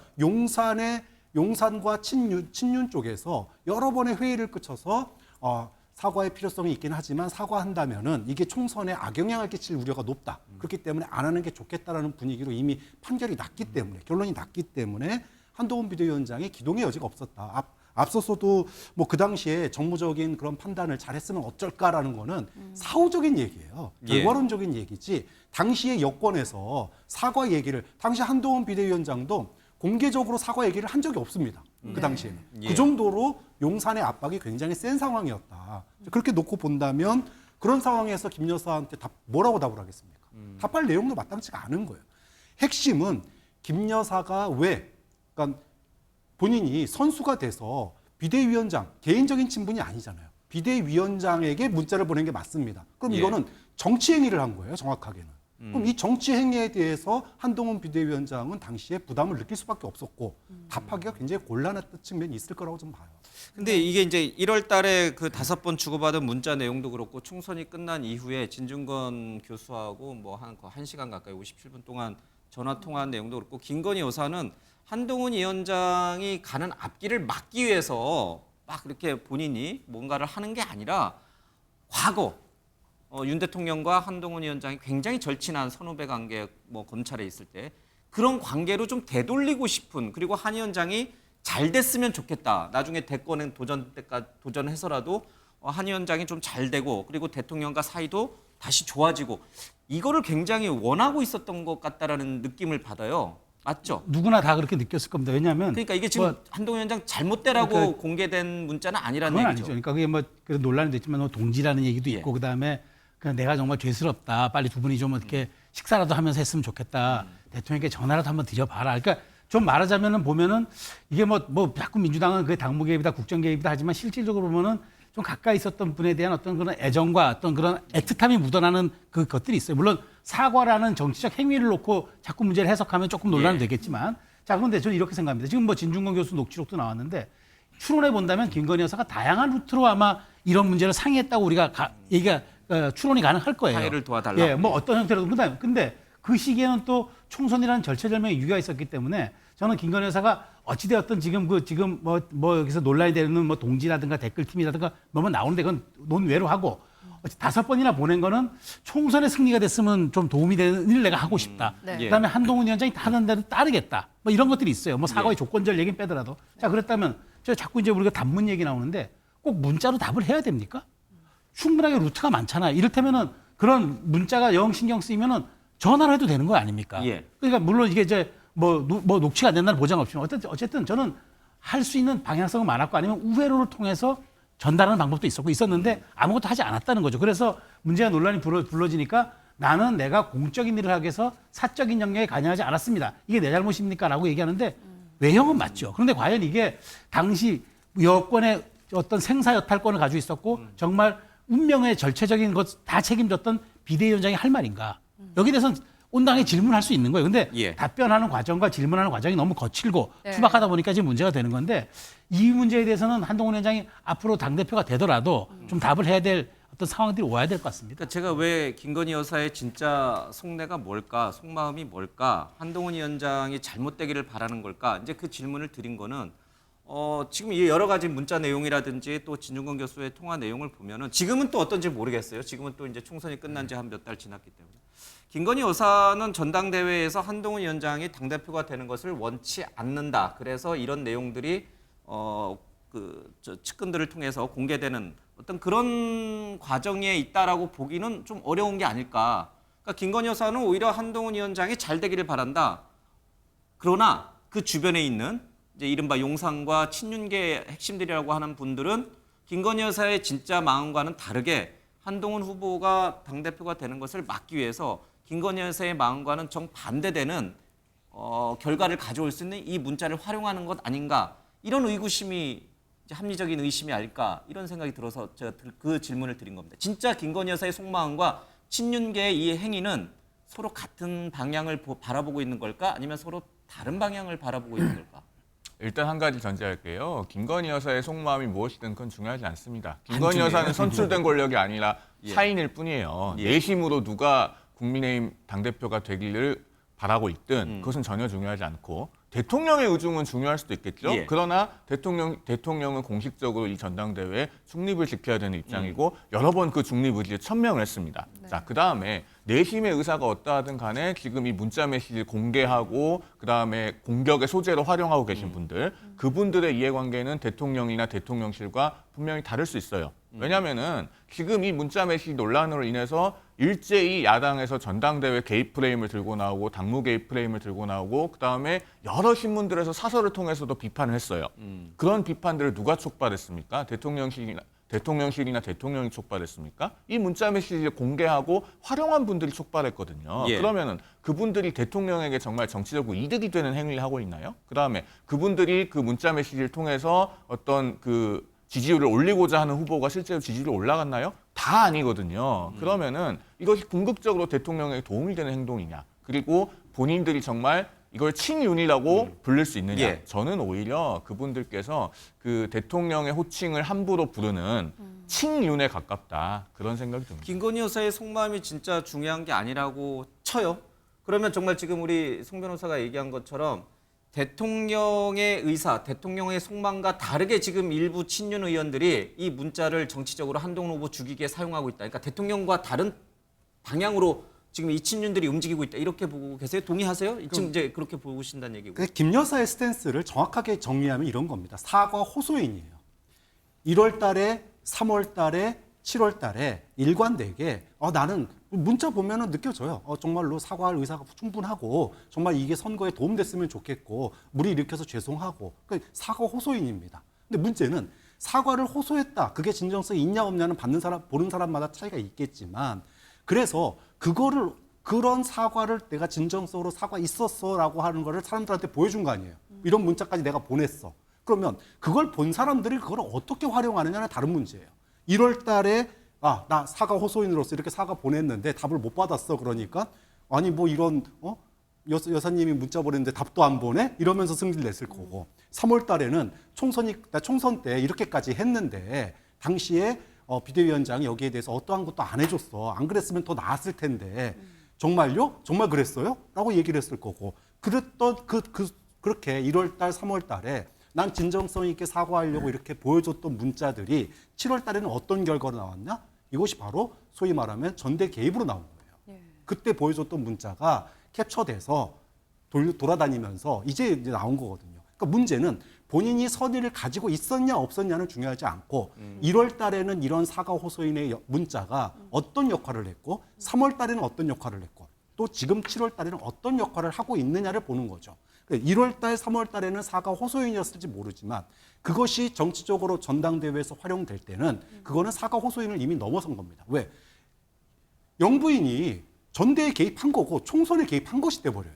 용산과 친윤 쪽에서 여러 번의 회의를 거쳐서 사과의 필요성이 있긴 하지만 사과한다면은 이게 총선에 악영향을 끼칠 우려가 높다. 그렇기 때문에 안 하는 게 좋겠다라는 분위기로 이미 판결이 났기 때문에 결론이 났기 때문에 한동훈 비대위원장이 기동의 여지가 없었다. 앞서서도 뭐 그 당시에 정무적인 그런 판단을 잘했으면 어쩔까라는 거는 사후적인 얘기예요. 예. 결과론적인 얘기지. 당시에 여권에서 사과 얘기를 당시 한동훈 비대위원장도 공개적으로 사과 얘기를 한 적이 없습니다. 그 당시에는. 예. 그 정도로 용산의 압박이 굉장히 센 상황이었다. 그렇게 놓고 본다면 그런 상황에서 김 여사한테 뭐라고 답을 하겠습니까? 답할 내용도 마땅치가 않은 거예요. 핵심은 김 여사가 그러니까 본인이 선수가 돼서 비대위원장, 개인적인 친분이 아니잖아요. 비대위원장에게 문자를 보낸 게 맞습니다. 그럼 예. 이거는 정치 행위를 한 거예요, 정확하게는. 그럼 이 정치 행위에 대해서 한동훈 비대위원장은 당시에 부담을 느낄 수밖에 없었고 답하기가 굉장히 곤란했던 측면이 있을 거라고 좀 봐요. 근데 이게 이제 1월 달에 그 5번 주고받은 문자 내용도 그렇고 총선이 끝난 이후에 진중권 교수하고 뭐 한 1시간 가까이 57분 동안 전화 통화한 내용도 그렇고 김건희 여사는 한동훈 위원장이 가는 앞길을 막기 위해서 막 이렇게 본인이 뭔가를 하는 게 아니라 과거 윤 대통령과 한동훈 위원장이 굉장히 절친한 선후배 관계, 뭐 검찰에 있을 때 그런 관계로 좀 되돌리고 싶은, 그리고 한 위원장이 잘 됐으면 좋겠다. 나중에 대권에 도전해서라도 한 위원장이 좀 잘 되고, 그리고 대통령과 사이도 다시 좋아지고, 이거를 굉장히 원하고 있었던 것 같다라는 느낌을 받아요. 맞죠? 누구나 다 그렇게 느꼈을 겁니다. 왜냐하면 그러니까 이게 지금 뭐 한동훈 위원장 잘못되라고 그러니까 공개된 문자는 아니라는 그건 얘기죠. 아니죠. 그러니까 그게 뭐 그래도 논란이 됐지만 뭐 동지라는 얘기도 있고 그다음에 그냥 내가 정말 죄스럽다. 빨리 두 분이 좀 이렇게 식사라도 하면서 했으면 좋겠다. 대통령께 전화라도 한번 드려봐라. 그러니까 좀 말하자면은 보면은 이게 뭐 자꾸 민주당은 그게 당무 개입이다, 국정 개입이다 하지만 실질적으로 보면은 좀 가까이 있었던 분에 대한 어떤 그런 애정과 어떤 그런 애틋함이 묻어나는 그것들이 있어요. 물론 사과라는 정치적 행위를 놓고 자꾸 문제를 해석하면 조금 논란이 되겠지만, 자, 그런데 저는 이렇게 생각합니다. 지금 뭐 진중권 교수 녹취록도 나왔는데 추론해 본다면 김건희 여사가 다양한 루트로 아마 이런 문제를 상의했다고 우리가 얘기가 추론이 가능할 거예요. 사회를 도와달라. 예, 뭐 어떤 형태로든. 그다음에 근데 그 시기에는 또 총선이라는 절체절명의 위기가 있었기 때문에 저는 김건희 여사가 어찌되었든 지금 뭐 여기서 논란이 되는 뭐 동지라든가 댓글팀이라든가 뭐뭐 나오는데 그건 논외로 하고 5번이나 보낸 거는 총선에 승리가 됐으면 좀 도움이 되는 일을 내가 하고 싶다. 네. 그다음에 한동훈 위원장이 하는 대로 따르겠다. 뭐 이런 것들이 있어요. 뭐 사과의 조건절 얘기는 빼더라도. 자, 그랬다면 저 자꾸 이제 우리가 단문 얘기 나오는데 꼭 문자로 답을 해야 됩니까? 충분하게 루트가 많잖아요. 이를테면은 그런 문자가 영 신경 쓰이면은 전화로 해도 되는 거 아닙니까? 그러니까 물론 이게 이제 뭐 녹취가 안 된다는 보장 없지만 어쨌든 저는 할 수 있는 방향성은 많았고 아니면 우회로를 통해서 전달하는 방법도 있었는데 아무것도 하지 않았다는 거죠. 그래서 문제가 논란이 불러지니까 나는 내가 공적인 일을 하기 위해서 사적인 영역에 관여하지 않았습니다. 이게 내 잘못입니까? 라고 얘기하는데 외형은 맞죠. 그런데 과연 이게 당시 여권의 어떤 생사여탈권을 가지고 있었고 정말 운명의 절체적인 것 다 책임졌던 비대위원장이 할 말인가? 여기에 대해서는 온당에 질문할 수 있는 거예요. 근데 답변하는 과정과 질문하는 과정이 너무 거칠고 투박하다 보니까 지금 문제가 되는 건데 이 문제에 대해서는 한동훈 위원장이 앞으로 당대표가 되더라도 좀 답을 해야 될 어떤 상황들이 와야 될 것 같습니다. 그러니까 제가 왜 김건희 여사의 진짜 속내가 뭘까, 속마음이 뭘까, 한동훈 위원장이 잘못되기를 바라는 걸까, 이제 그 질문을 드린 거는 지금 이 여러 가지 문자 내용이라든지 또 진중권 교수의 통화 내용을 보면은 지금은 또 어떤지 모르겠어요. 지금은 또 이제 총선이 끝난 지 한 몇 달 지났기 때문에. 김건희 여사는 전당대회에서 한동훈 위원장이 당대표가 되는 것을 원치 않는다. 그래서 이런 내용들이 측근들을 통해서 공개되는 어떤 그런 과정에 있다라고 보기는 좀 어려운 게 아닐까. 그러니까 김건희 여사는 오히려 한동훈 위원장이 잘 되기를 바란다. 그러나 그 주변에 있는 이제 이른바 용산과 친윤계 핵심들이라고 하는 분들은 김건희 여사의 진짜 마음과는 다르게 한동훈 후보가 당대표가 되는 것을 막기 위해서 김건희 여사의 마음과는 정반대되는 결과를 가져올 수 있는 이 문자를 활용하는 것 아닌가, 이런 의구심이 이제 합리적인 의심이 아닐까, 이런 생각이 들어서 제가 그 질문을 드린 겁니다. 진짜 김건희 여사의 속마음과 친윤계의 이 행위는 서로 같은 방향을 바라보고 있는 걸까, 아니면 서로 다른 방향을 바라보고 있는 걸까? 일단 한 가지 전제할게요. 김건희 여사의 속마음이 무엇이든 그건 중요하지 않습니다. 김건희 여사는 선출된 권력이 아니라 사인일 뿐이에요. 내심으로 누가 국민의힘 당대표가 되기를 바라고 있든 그것은 전혀 중요하지 않고 대통령의 의중은 중요할 수도 있겠죠. 그러나 대통령은 공식적으로 이 전당대회에 중립을 지켜야 되는 입장이고 여러 번 그 중립 의지에 천명을 했습니다. 자, 그다음에 내심의 의사가 어떠하든 간에 지금 이 문자 메시지를 공개하고 그다음에 공격의 소재로 활용하고 계신 분들, 그분들의 이해관계는 대통령이나 대통령실과 분명히 다를 수 있어요. 왜냐하면은 지금 이 문자 메시지 논란으로 인해서 일제히 야당에서 전당대회 개입 프레임을 들고 나오고 당무 개입 프레임을 들고 나오고 그다음에 여러 신문들에서 사설을 통해서도 비판을 했어요. 그런 비판들을 누가 촉발했습니까? 대통령실이나 대통령이 촉발했습니까? 이 문자 메시지를 공개하고 활용한 분들이 촉발했거든요. 그러면은 그분들이 대통령에게 정말 정치적으로 이득이 되는 행위를 하고 있나요? 그다음에 그분들이 그 문자 메시지를 통해서 어떤 그 지지율을 올리고자 하는 후보가 실제로 지지율이 올라갔나요? 다 아니거든요. 그러면은 이것이 궁극적으로 대통령에게 도움이 되는 행동이냐? 그리고 본인들이 정말 이걸 친윤이라고 부를 수 있느냐? 저는 오히려 그분들께서 그 대통령의 호칭을 함부로 부르는 친윤에 가깝다. 그런 생각이 듭니다. 김건희 여사의 속마음이 진짜 중요한 게 아니라고 쳐요. 그러면 정말 지금 우리 송 변호사가 얘기한 것처럼 대통령의 의사, 대통령의 속마음과 다르게 지금 일부 친윤 의원들이 이 문자를 정치적으로 한동훈 후보 죽이기에 사용하고 있다. 그러니까 대통령과 다른 방향으로 지금 이 친윤들이 움직이고 있다. 이렇게 보고 계세요? 동의하세요? 지금 이제 그렇게 보신다는 얘기고. 김 여사의 스탠스를 정확하게 정리하면 이런 겁니다. 사과 호소인이에요. 1월 달에, 3월 달에, 7월 달에 일관되게 나는 문자 보면은 느껴져요. 정말로 사과할 의사가 충분하고 정말 이게 선거에 도움됐으면 좋겠고 무리 일으켜서 죄송하고 그러니까 사과 호소인입니다. 근데 문제는 사과를 호소했다. 그게 진정성이 있냐 없냐는 받는 사람, 보는 사람마다 차이가 있겠지만 그래서 그런 사과를 내가 진정성으로 사과 있었어라고 하는 거를 사람들한테 보여준 거 아니에요. 이런 문자까지 내가 보냈어. 그러면 그걸 본 사람들이 그걸 어떻게 활용하느냐는 다른 문제예요. 1월 달에 나 사과 호소인으로서 이렇게 사과 보냈는데 답을 못 받았어. 그러니까 아니 뭐 이런 여사님이 문자 보냈는데 답도 안 보내? 이러면서 승질 냈을 거고 3월 달에는 총선 때 이렇게까지 했는데 당시에 비대위원장이 여기에 대해서 어떠한 것도 안 해줬어. 안 그랬으면 더 나았을 텐데 정말요? 정말 그랬어요? 라고 얘기를 했을 거고 그렇게 1월 달, 3월 달에 난 진정성 있게 사과하려고 이렇게 보여줬던 문자들이 7월 달에는 어떤 결과로 나왔냐? 이것이 바로 소위 말하면 전대 개입으로 나온 거예요. 그때 보여줬던 문자가 캡처돼서 돌아다니면서 이제 나온 거거든요. 그러니까 문제는 본인이 선의를 가지고 있었냐 없었냐는 중요하지 않고 1월 달에는 이런 사과 호소인의 문자가 어떤 역할을 했고 3월 달에는 어떤 역할을 했고 또 지금 7월 달에는 어떤 역할을 하고 있느냐를 보는 거죠. 1월 달, 3월 달에는 사과 호소인이었을지 모르지만 그것이 정치적으로 전당대회에서 활용될 때는 그거는 사과 호소인을 이미 넘어선 겁니다. 왜? 영부인이 전대에 개입한 거고 총선에 개입한 것이 돼버려요.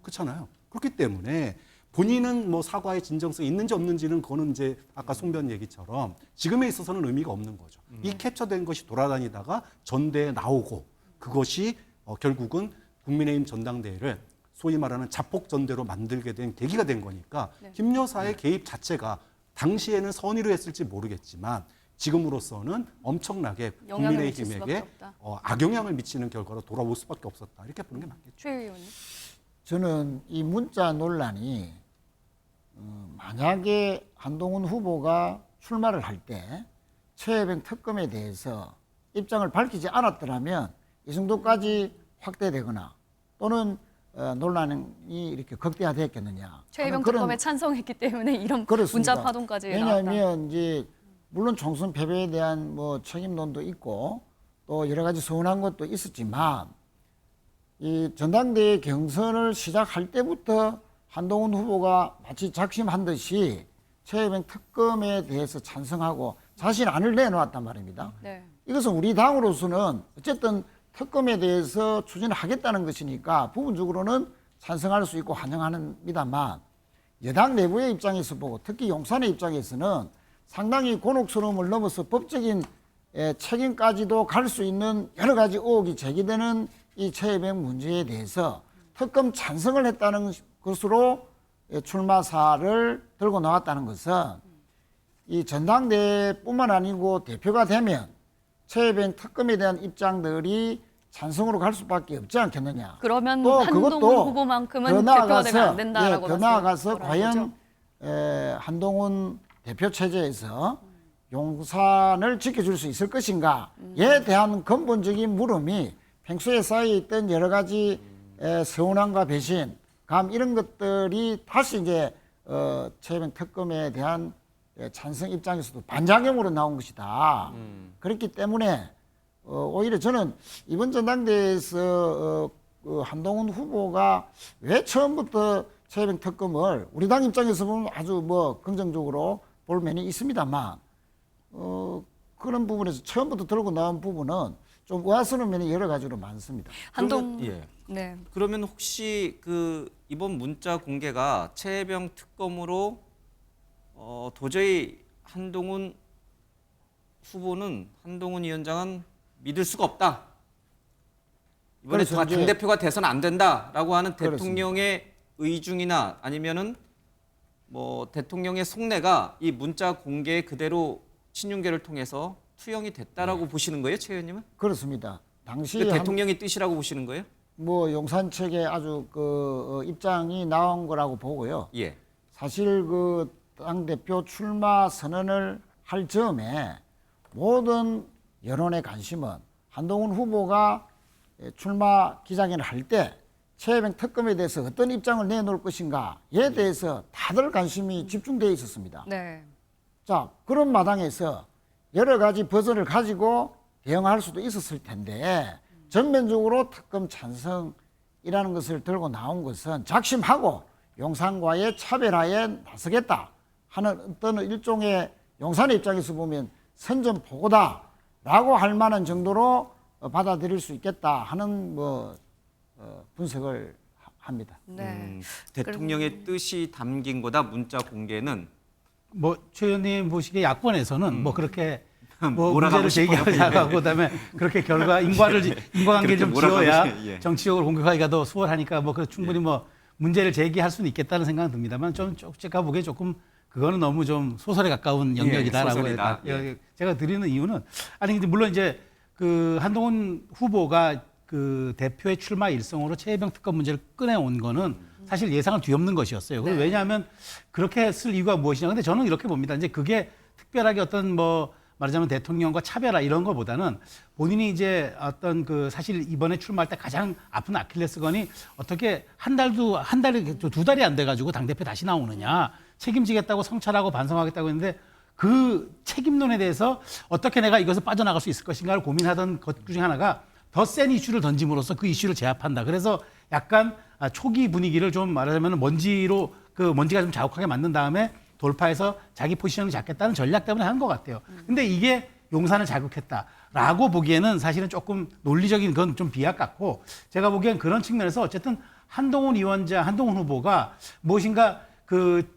그렇잖아요. 그렇기 때문에 본인은 뭐 사과의 진정성이 있는지 없는지는 그거는 이제 아까 송변 얘기처럼 지금에 있어서는 의미가 없는 거죠. 이 캡처된 것이 돌아다니다가 전대에 나오고 그것이 결국은 국민의힘 전당대회를 소위 말하는 자폭 전대로 만들게 된 계기가 된 거니까 김 여사의 개입 자체가 당시에는 선의로 했을지 모르겠지만 지금으로서는 엄청나게 국민의힘에게 악영향을 미치는 결과로 돌아올 수밖에 없었다. 이렇게 보는 게 맞겠죠. 최 의원님. 저는 이 문자 논란이 만약에 한동훈 후보가 출마를 할 때 최혜병 특검에 대해서 입장을 밝히지 않았더라면 이 정도까지 확대되거나 또는 논란이 이렇게 극대화됐겠느냐. 최혜병 특검에 찬성했기 때문에 이런 그렇습니다. 문자 파동까지 나왔다. 왜냐하면 이제 물론 총선 패배에 대한 뭐 책임론도 있고 또 여러 가지 서운한 것도 있었지만 이 전당대회 경선을 시작할 때부터 한동훈 후보가 마치 작심한 듯이 최혜병 특검에 대해서 찬성하고 자신 안을 내놓았단 말입니다. 네. 이것은 우리 당으로서는 어쨌든 특검에 대해서 추진을 하겠다는 것이니까 부분적으로는 찬성할 수 있고 환영합니다만 여당 내부의 입장에서 보고 특히 용산의 입장에서는 상당히 곤혹스러움을 넘어서 법적인 책임까지도 갈 수 있는 여러 가지 의혹이 제기되는 이 최혜병 문제에 대해서 특검 찬성을 했다는 것으로 출마사를 들고 나왔다는 것은 이 전당대회뿐만 아니고 대표가 되면 최혜병 특검에 대한 입장들이 찬성으로 갈 수밖에 없지 않겠느냐. 그러면 또 한동훈 그것도 후보만큼은 대표가 되면 안 된다라고 더 나아가서 과연 거죠? 한동훈 대표 체제에서 용산을 지켜줄 수 있을 것인가에 대한 근본적인 물음이 평소에 쌓여있던 여러 가지 서운함과 배신감 이런 것들이 다시 이제 최혜병 특검에 대한 찬성 입장에서도 반작용으로 나온 것이다. 그렇기 때문에 오히려 저는 이번 전당대회에서 한동훈 후보가 왜 처음부터 최혜병 특검을 우리 당 입장에서 보면 아주 뭐 긍정적으로 볼 면이 있습니다만 그런 부분에서 처음부터 들고 나온 부분은 좀 의아스러운 면이 여러 가지로 많습니다. 네. 그러면 혹시 그 이번 문자 공개가 최혜병 특검으로 도저히 한동훈 후보는 한동훈 위원장은 믿을 수가 없다. 이번에 당대표가 돼서는 안 된다라고 하는 대통령의 의중이나 아니면은 뭐 대통령의 속내가 이 문자 공개 그대로 친윤계를 통해서 투영이 됐다라고 보시는 거예요, 최 의원님은? 그렇습니다. 당시 대통령의 뜻이라고 보시는 거예요? 뭐 용산 측에 아주 그 입장이 나온 거라고 보고요. 예. 사실 그 당대표 출마 선언을 할 즈음에 모든 여론의 관심은 한동훈 후보가 출마 기자회견을 할 때 최혜병 특검에 대해서 어떤 입장을 내놓을 것인가에 대해서 다들 관심이 집중되어 있었습니다. 네. 자, 그런 마당에서 여러 가지 버전을 가지고 대응할 수도 있었을 텐데 전면적으로 특검 찬성이라는 것을 들고 나온 것은 작심하고 용산과의 차별화에 나서겠다 하는 어떤 일종의 용산의 입장에서 보면 선전포고다라고 할 만한 정도로 받아들일 수 있겠다 하는 뭐 분석을 합니다. 네. 대통령의 뜻이 담긴 거다 문자 공개는 뭐 최 의원님 보시기에 야권에서는 뭐 그렇게 뭐 몰아가고 문제를 싶어요. 제기하고 그다음에 그렇게 인과관계를 그렇게 좀 몰아가고 지어야 싶어요. 예. 정치적으로 공격하기가 더 수월하니까 뭐 그 충분히 뭐 문제를 제기할 수는 있겠다는 생각은 듭니다만 좀 제가 보기에 조금 그거는 너무 좀 소설에 가까운 영역이다라고 소설이다. 예. 제가 드리는 이유는 아니 근데 물론 이제 그 한동훈 후보가 그 대표의 출마 일성으로 최혜병 특검 문제를 꺼내온 거는 사실 예상을 뒤엎는 것이었어요. 네. 왜냐하면 그렇게 했을 이유가 무엇이냐. 근데 저는 이렇게 봅니다. 이제 그게 특별하게 어떤 뭐 말하자면 대통령과 차별화 이런 것보다는 본인이 이제 어떤 그 사실 이번에 출마할 때 가장 아픈 아킬레스건이 어떻게 한 달이 두 달이 안 돼가지고 당대표 다시 나오느냐. 책임지겠다고 성찰하고 반성하겠다고 했는데 그 책임론에 대해서 어떻게 내가 이것을 빠져나갈 수 있을 것인가를 고민하던 것 중에 하나가 더 센 이슈를 던짐으로써 그 이슈를 제압한다. 그래서 약간 초기 분위기를 좀 말하자면 먼지가 좀 자욱하게 만든 다음에 돌파해서 자기 포지션을 잡겠다는 전략 때문에 한 것 같아요. 근데 이게 용산을 자극했다라고 보기에는 사실은 조금 논리적인 건 좀 비약 같고 제가 보기엔 그런 측면에서 어쨌든 한동훈 후보가 무엇인가 그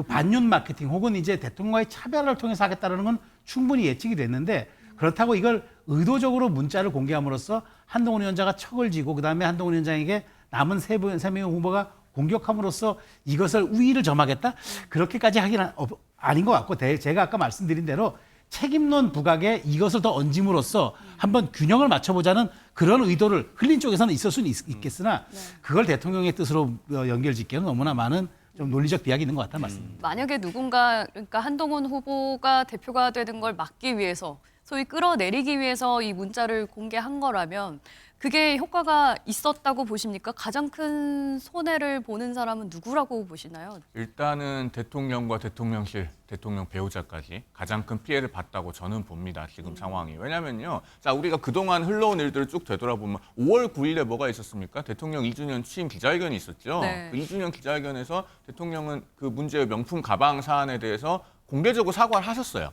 반윤 마케팅 혹은 이제 대통령과의 차별화를 통해서 하겠다는 건 충분히 예측이 됐는데 그렇다고 이걸 의도적으로 문자를 공개함으로써 한동훈 위원장가 척을 지고 그다음에 한동훈 위원장에게 남은 세 명의 후보가 공격함으로써 이것을 우위를 점하겠다? 그렇게까지 하기는 아닌 것 같고 제가 아까 말씀드린 대로 책임론 부각에 이것을 더 얹음으로써 한번 균형을 맞춰보자는 그런 의도를 흘린 쪽에서는 있을 수는 있겠으나 그걸 대통령의 뜻으로 연결짓기에는 너무나 많은 좀 논리적 비약이 있는 것 같다는 말씀입니다. 만약에 누군가 그러니까 한동훈 후보가 대표가 되는 걸 막기 위해서 소위 끌어내리기 위해서 이 문자를 공개한 거라면 그게 효과가 있었다고 보십니까? 가장 큰 손해를 보는 사람은 누구라고 보시나요? 일단은 대통령과 대통령실, 대통령 배우자까지 가장 큰 피해를 봤다고 저는 봅니다. 지금 상황이. 왜냐면요. 자, 우리가 그동안 흘러온 일들을 쭉 되돌아보면 5월 9일에 뭐가 있었습니까? 대통령 2주년 취임 기자회견이 있었죠. 네. 그 2주년 기자회견에서 대통령은 그 문제의 명품 가방 사안에 대해서 공개적으로 사과를 하셨어요.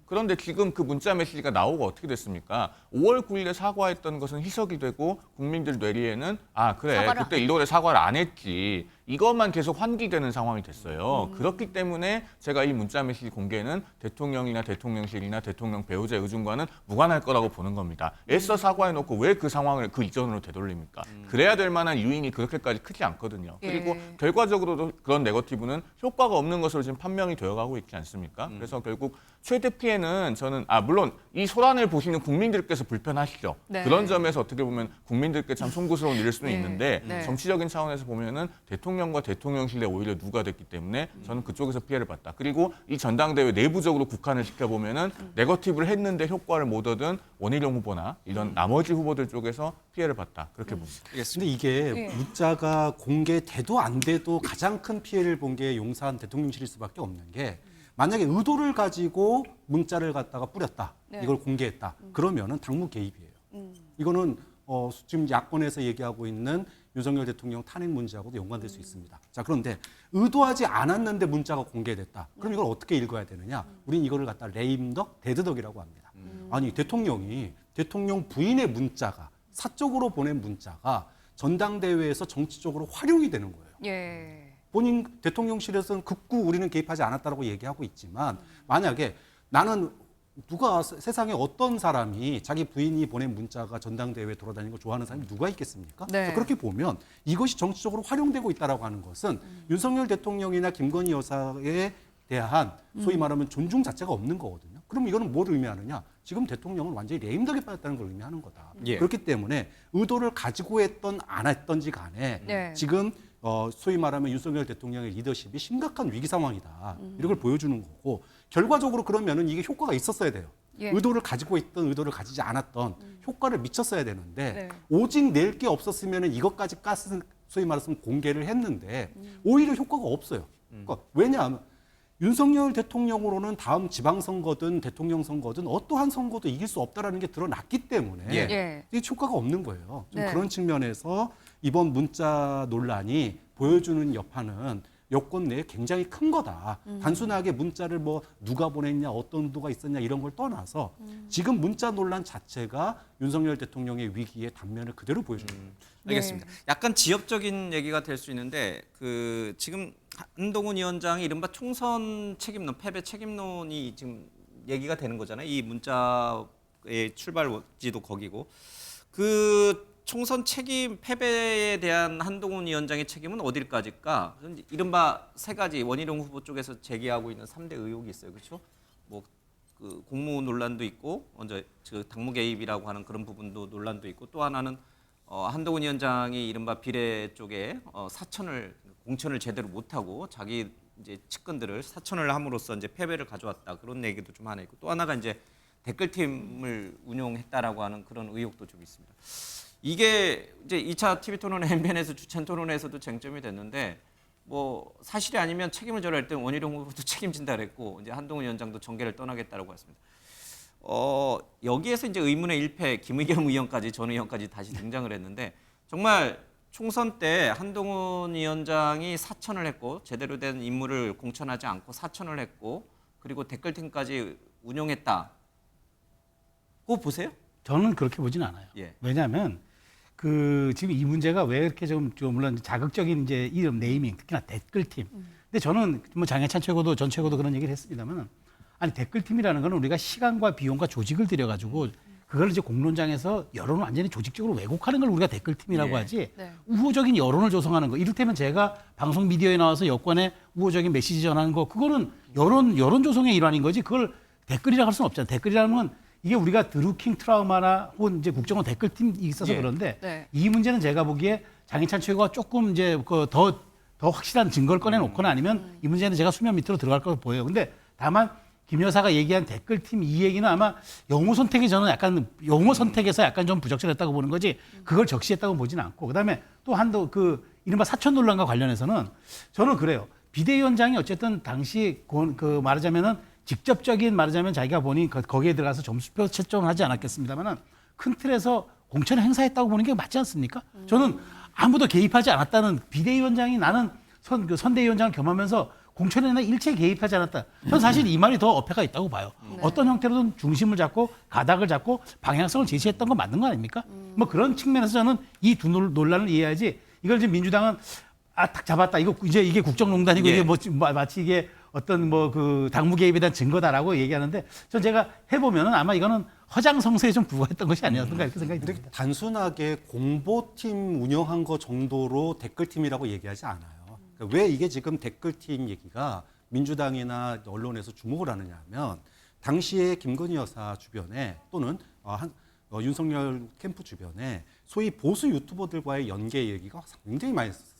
그런데 지금 그 문자 메시지가 나오고 어떻게 됐습니까? 5월 9일에 사과했던 것은 희석이 되고 국민들 뇌리에는 그래 그때 1월에 사과를 안 했지. 이것만 계속 환기되는 상황이 됐어요. 그렇기 때문에 제가 이 문자 메시지 공개는 대통령이나 대통령실이나 대통령 배우자의 의중과는 무관할 거라고 보는 겁니다. 애써 사과해놓고 왜 그 상황을 그 이전으로 되돌립니까? 그래야 될 만한 요인이 그렇게까지 크지 않거든요. 그리고 결과적으로도 그런 네거티브는 효과가 없는 것으로 지금 판명이 되어가고 있지 않습니까? 그래서 결국 최대 피해는 저는 물론 이 소란을 보시는 국민들께서 불편하시죠. 네. 그런 점에서 어떻게 보면 국민들께 참 송구스러운 일일 수는 있는데 네. 정치적인 차원에서 보면은 대통령과 대통령실에 오히려 누가 됐기 때문에 저는 그쪽에서 피해를 봤다. 그리고 이 전당대회 내부적으로 국한을 시켜보면은 네거티브를 했는데 효과를 못 얻은 원희룡 후보나 이런 나머지 후보들 쪽에서 피해를 봤다. 그렇게 봅니다. 근데 이게 문자가 공개돼도 안 돼도 가장 큰 피해를 본 게 용산 대통령실일 수밖에 없는 게 만약에 의도를 가지고 문자를 갖다가 뿌렸다. 이걸 공개했다. 그러면은 당무 개입이에요. 이거는 지금 야권에서 얘기하고 있는 윤석열 대통령 탄핵 문제하고도 연관될 수 있습니다. 자, 그런데 의도하지 않았는데 문자가 공개됐다. 그럼 이걸 어떻게 읽어야 되느냐? 우린 이거를 갖다 레임덕, 데드덕이라고 합니다. 아니, 대통령 부인의 문자가 사적으로 보낸 문자가 전당대회에서 정치적으로 활용이 되는 거예요. 예. 본인 대통령실에서는 극구 우리는 개입하지 않았다라고 얘기하고 있지만 만약에 나는 세상에 어떤 사람이 자기 부인이 보낸 문자가 전당대회에 돌아다니는 걸 좋아하는 사람이 누가 있겠습니까? 네. 그렇게 보면 이것이 정치적으로 활용되고 있다라고 하는 것은 윤석열 대통령이나 김건희 여사에 대한 소위 말하면 존중 자체가 없는 거거든요. 그럼 이거는 뭘 의미하느냐? 지금 대통령은 완전히 레임덕에 빠졌다는 걸 의미하는 거다. 예. 그렇기 때문에 의도를 가지고 했던 안 했던지 간에 네. 지금 소위 말하면 윤석열 대통령의 리더십이 심각한 위기 상황이다. 이런 걸 보여주는 거고 결과적으로 그러면은 이게 효과가 있었어야 돼요. 예. 의도를 가지고 있던 의도를 가지지 않았던 효과를 미쳤어야 되는데 네. 오직 낼 게 없었으면은 이것까지 소위 말해서 공개를 했는데 오히려 효과가 없어요. 그러니까 왜냐하면 윤석열 대통령으로는 다음 지방선거든 대통령 선거든 어떠한 선거도 이길 수 없다라는 게 드러났기 때문에 예. 이 효과가 없는 거예요. 좀 네. 그런 측면에서 이번 문자 논란이 보여주는 여파는 여권 내에 굉장히 큰 거다. 단순하게 문자를 뭐 누가 보냈냐, 어떤 의도가 있었냐 이런 걸 떠나서 지금 문자 논란 자체가 윤석열 대통령의 위기의 단면을 그대로 보여주는 거예요. 알겠습니다. 약간 지엽적인 얘기가 될 수 있는데 그 지금 한동훈 위원장이 이른바 총선 책임론, 패배 책임론이 지금 얘기가 되는 거잖아요. 이 문자의 출발지도 거기고 그 총선 책임 패배에 대한 한동훈 위원장의 책임은 어딜까지일까? 이른바 세 가지 원희룡 후보 쪽에서 제기하고 있는 3대 의혹이 있어요. 그렇죠? 뭐 그 공무 논란도 있고 먼저 그 당무 개입이라고 하는 그런 부분도 논란도 있고 또 하나는 한동훈 위원장이 이른바 비례 쪽에 공천을 제대로 못하고 자기 이제 측근들을 사천을 함으로써 이제 패배를 가져왔다 그런 얘기도 좀 하나 있고 또 하나가 이제 댓글팀을 운용했다라고 하는 그런 의혹도 좀 있습니다. 이게 이제 2차 TV 토론 MBN에서 주찬 토론에서도 쟁점이 됐는데 뭐 사실이 아니면 책임을 져라 할 때 원희룡 후보도 책임진다 그랬고 이제 한동훈 위원장도 정계를 떠나겠다라고 했습니다. 여기에서 이제 의문의 일패 김의겸 의원까지 전 의원까지 다시 등장을 했는데 정말 총선 때 한동훈 위원장이 사천을 했고 제대로 된 인물을 공천하지 않고 사천을 했고 그리고 댓글팀까지 운용했다. 그거 보세요? 저는 그렇게 보진 않아요. 예. 왜냐하면 그 지금 이 문제가 왜 이렇게 좀 물론 자극적인 이제 이름 네이밍 특히나 댓글팀. 근데 저는 뭐 장해찬 최고도 전 최고도 그런 얘기를 했습니다만 아니 댓글팀이라는 거는 우리가 시간과 비용과 조직을 들여가지고 그걸 이제 공론장에서 여론을 완전히 조직적으로 왜곡하는 걸 우리가 댓글팀이라고 예. 하지 네. 우호적인 여론을 조성하는 거. 이를테면 제가 방송 미디어에 나와서 여권에 우호적인 메시지 전하는 거 그거는 여론 조성의 일환인 거지 그걸 댓글이라고 할 수는 없잖아요. 댓글이라는 건 이게 우리가 드루킹 트라우마나 혹은 이제 국정원 댓글팀이 있어서 예. 그런데 네. 이 문제는 제가 보기에 장희찬 최고가 조금 이제 더 확실한 증거를 꺼내놓거나 아니면 이 문제는 제가 수면 밑으로 들어갈 거로 보여요. 근데 다만 김 여사가 얘기한 댓글팀 이 얘기는 아마 용어 선택이 저는 약간 용어 선택에서 약간 좀 부적절했다고 보는 거지 그걸 적시했다고 보지는 않고 그다음에 또 그 이른바 사천 논란과 관련해서는 저는 그래요. 비대위원장이 어쨌든 당시 그 말하자면은 직접적인 말하자면 자기가 본인 거기에 들어가서 점수표 채점을 하지 않았겠습니다만은 큰 틀에서 공천을 행사했다고 보는 게 맞지 않습니까? 저는 아무도 개입하지 않았다는 비대위원장이 나는 선대위원장을 겸하면서 공천에는 일체 개입하지 않았다. 저는 사실 이 말이 더 어폐가 있다고 봐요. 어떤 형태로든 중심을 잡고 가닥을 잡고 방향성을 제시했던 건 맞는 거 아닙니까? 뭐 그런 측면에서 저는 이 두 논란을 이해해야지 이걸 지금 민주당은 딱 잡았다. 이게 국정농단이고 예. 이게 뭐 마치 이게 어떤 뭐 그 당무 개입에 대한 증거다라고 얘기하는데 전 제가 해보면은 아마 이거는 허장성세에 좀 불과했던 것이 아니었던가 이렇게 생각이 근데 듭니다. 단순하게 공보팀 운영한 거 정도로 댓글팀이라고 얘기하지 않아요. 그러니까 왜 이게 지금 댓글팀 얘기가 민주당이나 언론에서 주목을 하느냐 하면 당시에 김건희 여사 주변에 또는 윤석열 캠프 주변에 소위 보수 유튜버들과의 연계 얘기가 굉장히 많이 있었어요.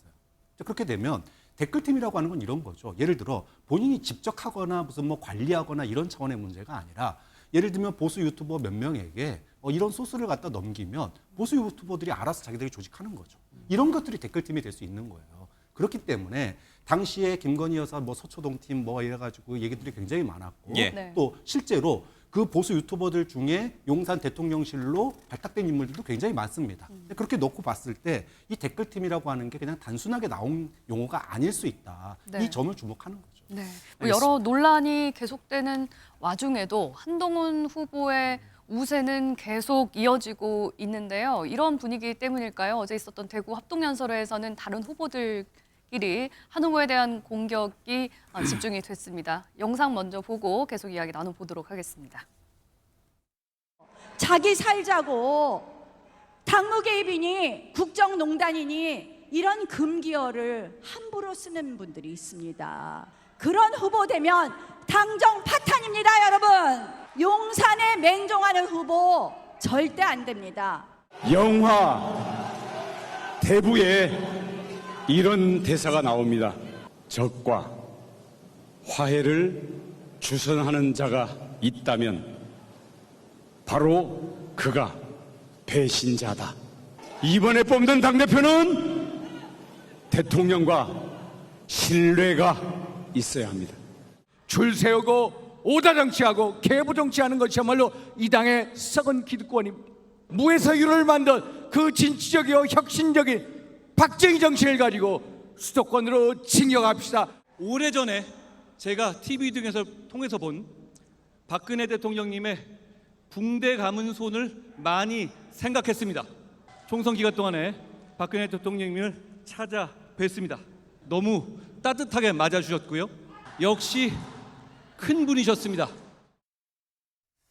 그렇게 되면 댓글팀이라고 하는 건 이런 거죠. 예를 들어 본인이 직접 하거나 무슨 뭐 관리하거나 이런 차원의 문제가 아니라 예를 들면 보수 유튜버 몇 명에게 이런 소스를 갖다 넘기면 보수 유튜버들이 알아서 자기들이 조직하는 거죠. 이런 것들이 댓글팀이 될 수 있는 거예요. 그렇기 때문에 당시에 김건희 여사 뭐 서초동 팀 뭐 이래가지고 얘기들이 굉장히 많았고 예. 네. 또 실제로 그 보수 유튜버들 중에 용산 대통령실로 발탁된 인물들도 굉장히 많습니다. 그렇게 놓고 봤을 때 이 댓글팀이라고 하는 게 그냥 단순하게 나온 용어가 아닐 수 있다. 네. 이 점을 주목하는 거죠. 네. 뭐 여러 논란이 계속되는 와중에도 한동훈 후보의 우세는 계속 이어지고 있는데요. 이런 분위기 때문일까요? 어제 있었던 대구 합동연설회에서는 다른 후보들끼리 한 후보에 대한 공격이 집중이 됐습니다. 영상 먼저 보고 계속 이야기 나눠보도록 하겠습니다. 자기 살자고 당무 개입이니 국정농단이니 이런 금기어를 함부로 쓰는 분들이 있습니다. 그런 후보 되면 당정 파탄입니다, 여러분. 용산에 맹종하는 후보 절대 안 됩니다. 영화 대부에 이런 대사가 나옵니다. 적과 화해를 주선하는 자가 있다면 바로 그가 배신자다. 이번에 뽑는 당대표는 대통령과 신뢰가 있어야 합니다. 줄 세우고 오다 정치하고 계부 정치하는 것이야말로 이 당의 썩은 기득권입니다. 무에서유를 만든 그 진취적이고 혁신적인 박정희 정신을 가지고 수도권으로 징역합시다. 오래전에 제가 TV 등에서 통해서 본 박근혜 대통령님의 붕대 감은 손을 많이 생각했습니다. 총선 기간 동안에 박근혜 대통령님을 찾아뵀습니다. 너무 따뜻하게 맞아주셨고요. 역시 큰 분이셨습니다.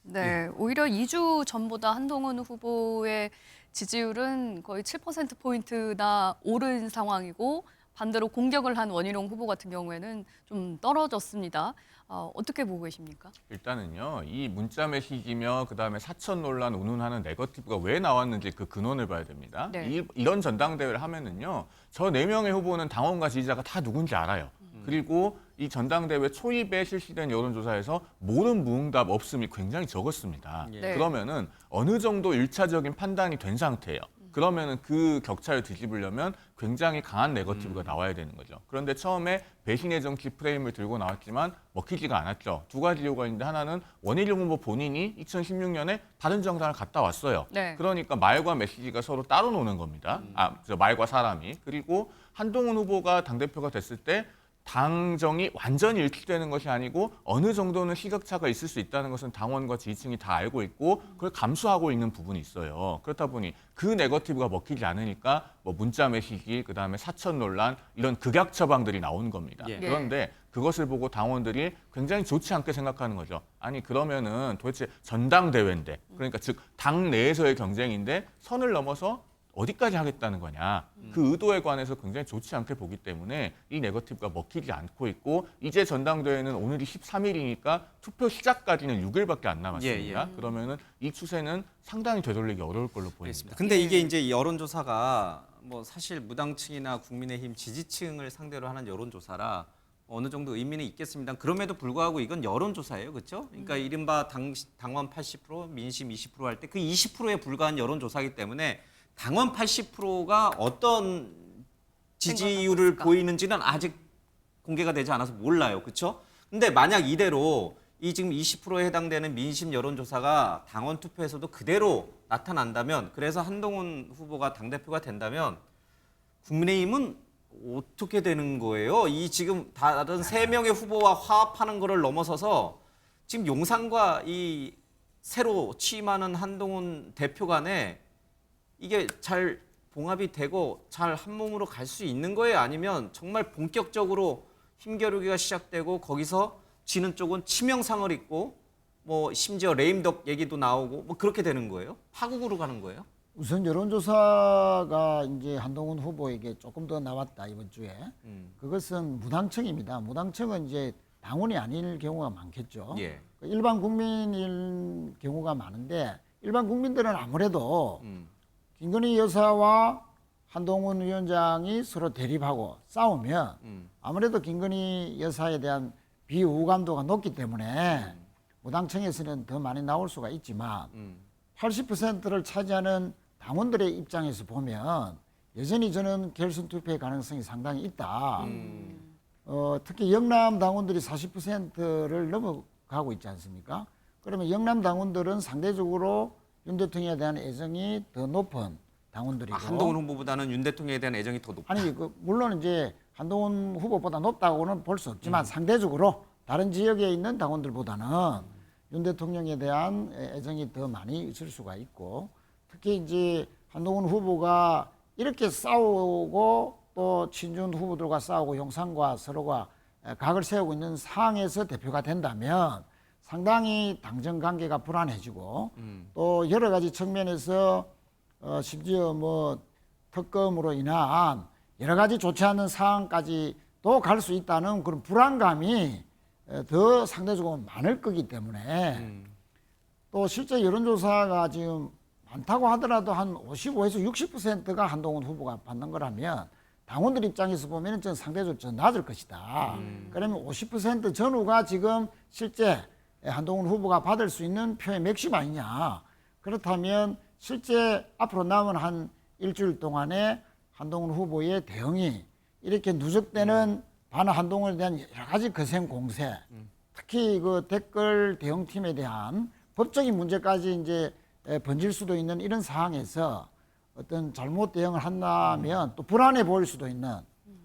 네, 오히려 2주 전보다 한동훈 후보의 지지율은 거의 7%포인트나 오른 상황이고 반대로 공격을 한 원희룡 후보 같은 경우에는 좀 떨어졌습니다. 어떻게 보고 계십니까? 일단은요, 이 문자 메시지며 그다음에 사천 논란 운운하는 네거티브가 왜 나왔는지 그 근원을 봐야 됩니다. 네. 이런 전당대회를 하면은요, 저 4명의 후보는 당원과 지지자가 다 누군지 알아요. 그리고 이 전당대회 초입에 실시된 여론조사에서 모른 무응답 없음이 굉장히 적었습니다. 네. 그러면은 어느 정도 1차적인 판단이 된 상태예요. 그러면은 그 격차를 뒤집으려면 굉장히 강한 네거티브가 나와야 되는 거죠. 그런데 처음에 배신의 정치 프레임을 들고 나왔지만 먹히지가 않았죠. 2가지 이유가 있는데, 하나는 원희룡 후보 본인이 2016년에 바른정당을 갔다 왔어요. 네. 그러니까 말과 메시지가 서로 따로 노는 겁니다. 말과 사람이. 그리고 한동훈 후보가 당대표가 됐을 때 당정이 완전히 일치되는 것이 아니고 어느 정도는 시각차가 있을 수 있다는 것은 당원과 지지층이 다 알고 있고 그걸 감수하고 있는 부분이 있어요. 그렇다 보니 그 네거티브가 먹히지 않으니까 뭐 문자 메시지, 그다음에 사천 논란, 이런 극약 처방들이 나오는 겁니다. 예. 그런데 그것을 보고 당원들이 굉장히 좋지 않게 생각하는 거죠. 아니 그러면은 도대체 전당대회인데, 그러니까 즉 당 내에서의 경쟁인데 선을 넘어서 어디까지 하겠다는 거냐. 그 의도에 관해서 굉장히 좋지 않게 보기 때문에 이 네거티브가 먹히지 않고 있고, 이제 전당대회는 오늘이 13일이니까 투표 시작까지는 6일밖에 안 남았습니다. 그러면은 이 추세는 상당히 되돌리기 어려울 걸로 보입니다. 근데 이게 이제 여론조사가 뭐 사실 무당층이나 국민의힘 지지층을 상대로 하는 여론조사라 어느 정도 의미는 있겠습니다. 그럼에도 불구하고 이건 여론조사예요. 그렇죠? 그러니까 이른바 당원 80%, 민심 20% 할 때 그 20%에 불과한 여론조사이기 때문에 당원 80%가 어떤 지지율을 보이는지는 아직 공개가 되지 않아서 몰라요. 그렇죠? 근데 만약 이대로 이 지금 20%에 해당되는 민심 여론조사가 당원 투표에서도 그대로 나타난다면, 그래서 한동훈 후보가 당대표가 된다면 국민의힘은 어떻게 되는 거예요? 이 지금 다른 3명의 후보와 화합하는 거를 넘어서서 지금 용산과 이 새로 취임하는 한동훈 대표 간에 이게 잘 봉합이 되고 잘 한 몸으로 갈 수 있는 거예요? 아니면 정말 본격적으로 힘겨루기가 시작되고 거기서 지는 쪽은 치명상을 입고 뭐 심지어 레임덕 얘기도 나오고 뭐 그렇게 되는 거예요? 파국으로 가는 거예요? 우선 여론조사가 이제 한동훈 후보에게 조금 더 나왔다 이번 주에. 그것은 무당층입니다. 무당층은 이제 당원이 아닐 경우가 많겠죠. 예. 일반 국민일 경우가 많은데, 일반 국민들은 아무래도 김건희 여사와 한동훈 위원장이 서로 대립하고 싸우면 아무래도 김건희 여사에 대한 비호감도가 높기 때문에 무당층에서는 더 많이 나올 수가 있지만 80%를 차지하는 당원들의 입장에서 보면 여전히 저는 결선 투표의 가능성이 상당히 있다. 특히 영남 당원들이 40%를 넘어가고 있지 않습니까? 그러면 영남 당원들은 상대적으로 윤 대통령에 대한 애정이 더 높은 당원들이고, 한동훈 후보보다는 윤 대통령에 대한 애정이 더 높다. 아니 물론 이제 한동훈 후보보다 높다고는 볼 수 없지만 상대적으로 다른 지역에 있는 당원들보다는 윤 대통령에 대한 애정이 더 많이 있을 수가 있고, 특히 이제 한동훈 후보가 이렇게 싸우고 또 친윤 후보들과 싸우고 용산과 서로가 각을 세우고 있는 상황에서 대표가 된다면 상당히 당정 관계가 불안해지고 또 여러 가지 측면에서 심지어 뭐 특검으로 인한 여러 가지 좋지 않은 상황까지 또 갈 수 있다는 그런 불안감이 더 상대적으로 많을 거기 때문에 또 실제 여론조사가 지금 많다고 하더라도 한 55에서 60%가 한동훈 후보가 받는 거라면 당원들 입장에서 보면 좀 상대적으로 좀 낮을 것이다. 그러면 50% 전후가 지금 실제 한동훈 후보가 받을 수 있는 표의 맥심 아니냐. 그렇다면 실제 앞으로 남은 한 일주일 동안에 한동훈 후보의 대응이 이렇게 누적되는 반 한동훈에 대한 여러 가지 거센 공세, 특히 그 댓글 대응팀에 대한 법적인 문제까지 이제 번질 수도 있는 이런 상황에서 어떤 잘못 대응을 한다면 또 불안해 보일 수도 있는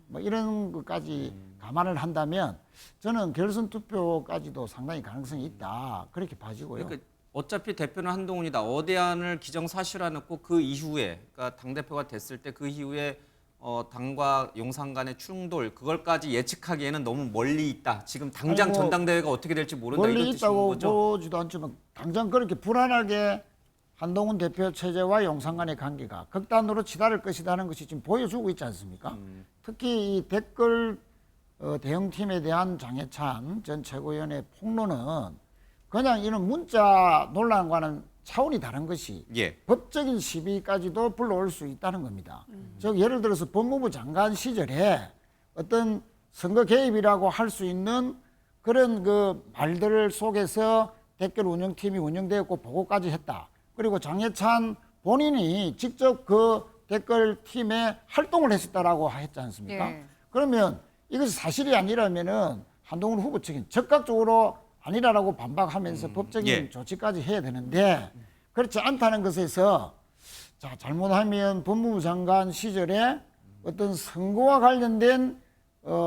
뭐 이런 것까지 감안을 한다면 저는 결선 투표까지도 상당히 가능성이 있다. 그렇게 봐지고요. 그러니까 어차피 대표는 한동훈이다. 어대안을 기정사실화놓고 그 이후에, 그러니까 당 대표가 됐을 때 그 이후에 당과 용산 간의 충돌 그걸까지 예측하기에는 너무 멀리 있다. 지금 당장 아니, 뭐 전당대회가 어떻게 될지 모른다. 멀리 이런 뜻인 있다고 거죠? 보지도 않지만 당장 그렇게 불안하게 한동훈 대표 체제와 용산 간의 관계가 극단으로 치달을 것이라는 것이 지금 보여주고 있지 않습니까? 특히 이 댓글 대응팀에 대한 장해찬 전 최고위원의 폭로는 그냥 이런 문자 논란과는 차원이 다른 것이 예. 법적인 시비까지도 불러올 수 있다는 겁니다. 즉 예를 들어서 법무부 장관 시절에 어떤 선거 개입이라고 할 수 있는 그런 그 말들 속에서 댓글 운영팀이 운영되었고 보고까지 했다. 그리고 장해찬 본인이 직접 그 댓글 팀에 활동을 했었다라고 했지 않습니까? 예. 그러면 이것이 사실이 아니라면은 한동훈 후보 측은 적극적으로 아니라라고 반박하면서 법적인 예. 조치까지 해야 되는데 그렇지 않다는 것에서 자 잘못하면 법무부 장관 시절에 어떤 선거와 관련된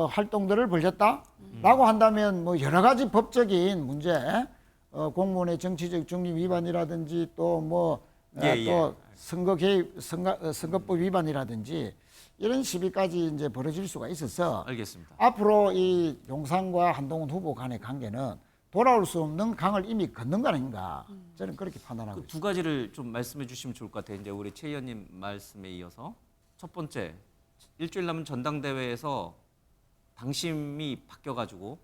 활동들을 벌였다라고 한다면 뭐 여러 가지 법적인 문제, 공무원의 정치적 중립 위반이라든지 또 뭐 또 선거 개입, 선거법 위반이라든지 이런 시비까지 이제 벌어질 수가 있어서 알겠습니다. 앞으로 이 용산과 한동훈 후보 간의 관계는 돌아올 수 없는 강을 이미 걷는 거 아닌가 저는 그렇게 판단하고 그 있습니다. 두 가지를 좀 말씀해 주시면 좋을 것 같아요. 이제 우리 최 의원님 말씀에 이어서 첫 번째, 일주일 남은 전당대회에서 당심이 바뀌어가지고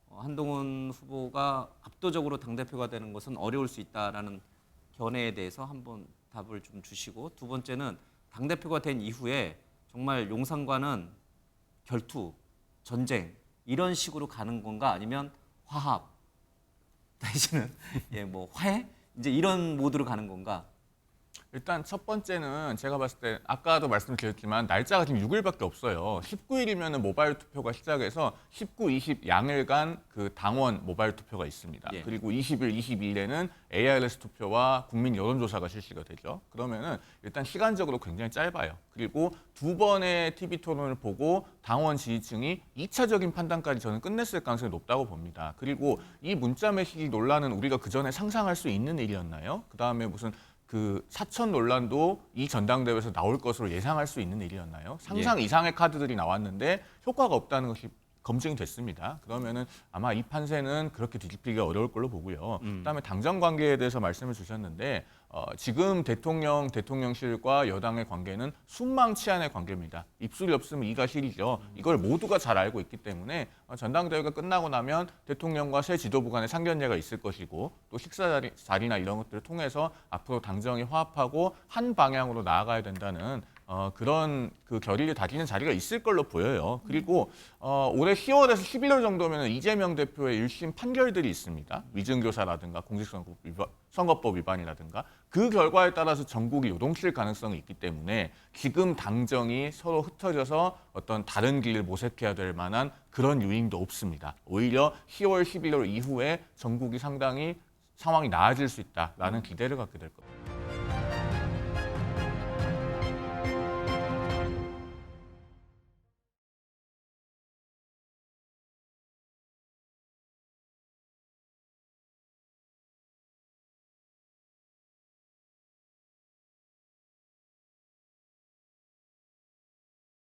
한동훈 후보가 압도적으로 당대표가 되는 것은 어려울 수 있다라는 견해에 대해서 한번 답을 좀 주시고, 두 번째는 당대표가 된 이후에 정말 용산과는 결투, 전쟁 이런 식으로 가는 건가, 아니면 화합 내지는 뭐 화해 이제 이런 모드로 가는 건가? 일단 첫 번째는 제가 봤을 때 아까도 말씀드렸지만 날짜가 지금 6일밖에 없어요. 19일이면 모바일 투표가 시작해서 19, 20 양일간 그 당원 모바일 투표가 있습니다. 예. 그리고 20일, 22일에는 ARS 투표와 국민 여론조사가 실시가 되죠. 그러면은 일단 시간적으로 굉장히 짧아요. 그리고 두 번의 TV 토론을 보고 당원 지지층이 2차적인 판단까지 저는 끝냈을 가능성이 높다고 봅니다. 그리고 이 문자 메시지 논란은 우리가 그 전에 상상할 수 있는 일이었나요? 그 다음에 무슨 그 사천 논란도 이 전당대회에서 나올 것으로 예상할 수 있는 일이었나요? 상상 이상의 카드들이 나왔는데 효과가 없다는 것이 검증이 됐습니다. 그러면은 아마 이 판세는 그렇게 뒤집히기가 어려울 걸로 보고요. 그다음에 당정 관계에 대해서 말씀을 주셨는데 지금 대통령실과 여당의 관계는 순망치한의 관계입니다. 입술이 없으면 이가 시리죠. 이걸 모두가 잘 알고 있기 때문에 전당대회가 끝나고 나면 대통령과 새 지도부 간의 상견례가 있을 것이고 또 식사 자리나 이런 것들을 통해서 앞으로 당정이 화합하고 한 방향으로 나아가야 된다는 그런 그 결의를 다지는 자리가 있을 걸로 보여요. 그리고 올해 10월에서 11월 정도면 이재명 대표의 1심 판결들이 있습니다. 위증교사라든가 공직선거법 위반이라든가 그 결과에 따라서 전국이 요동칠 가능성이 있기 때문에 지금 당정이 서로 흩어져서 어떤 다른 길을 모색해야 될 만한 그런 요인도 없습니다. 오히려 10월, 11월 이후에 전국이 상당히 상황이 나아질 수 있다라는 기대를 갖게 될 겁니다.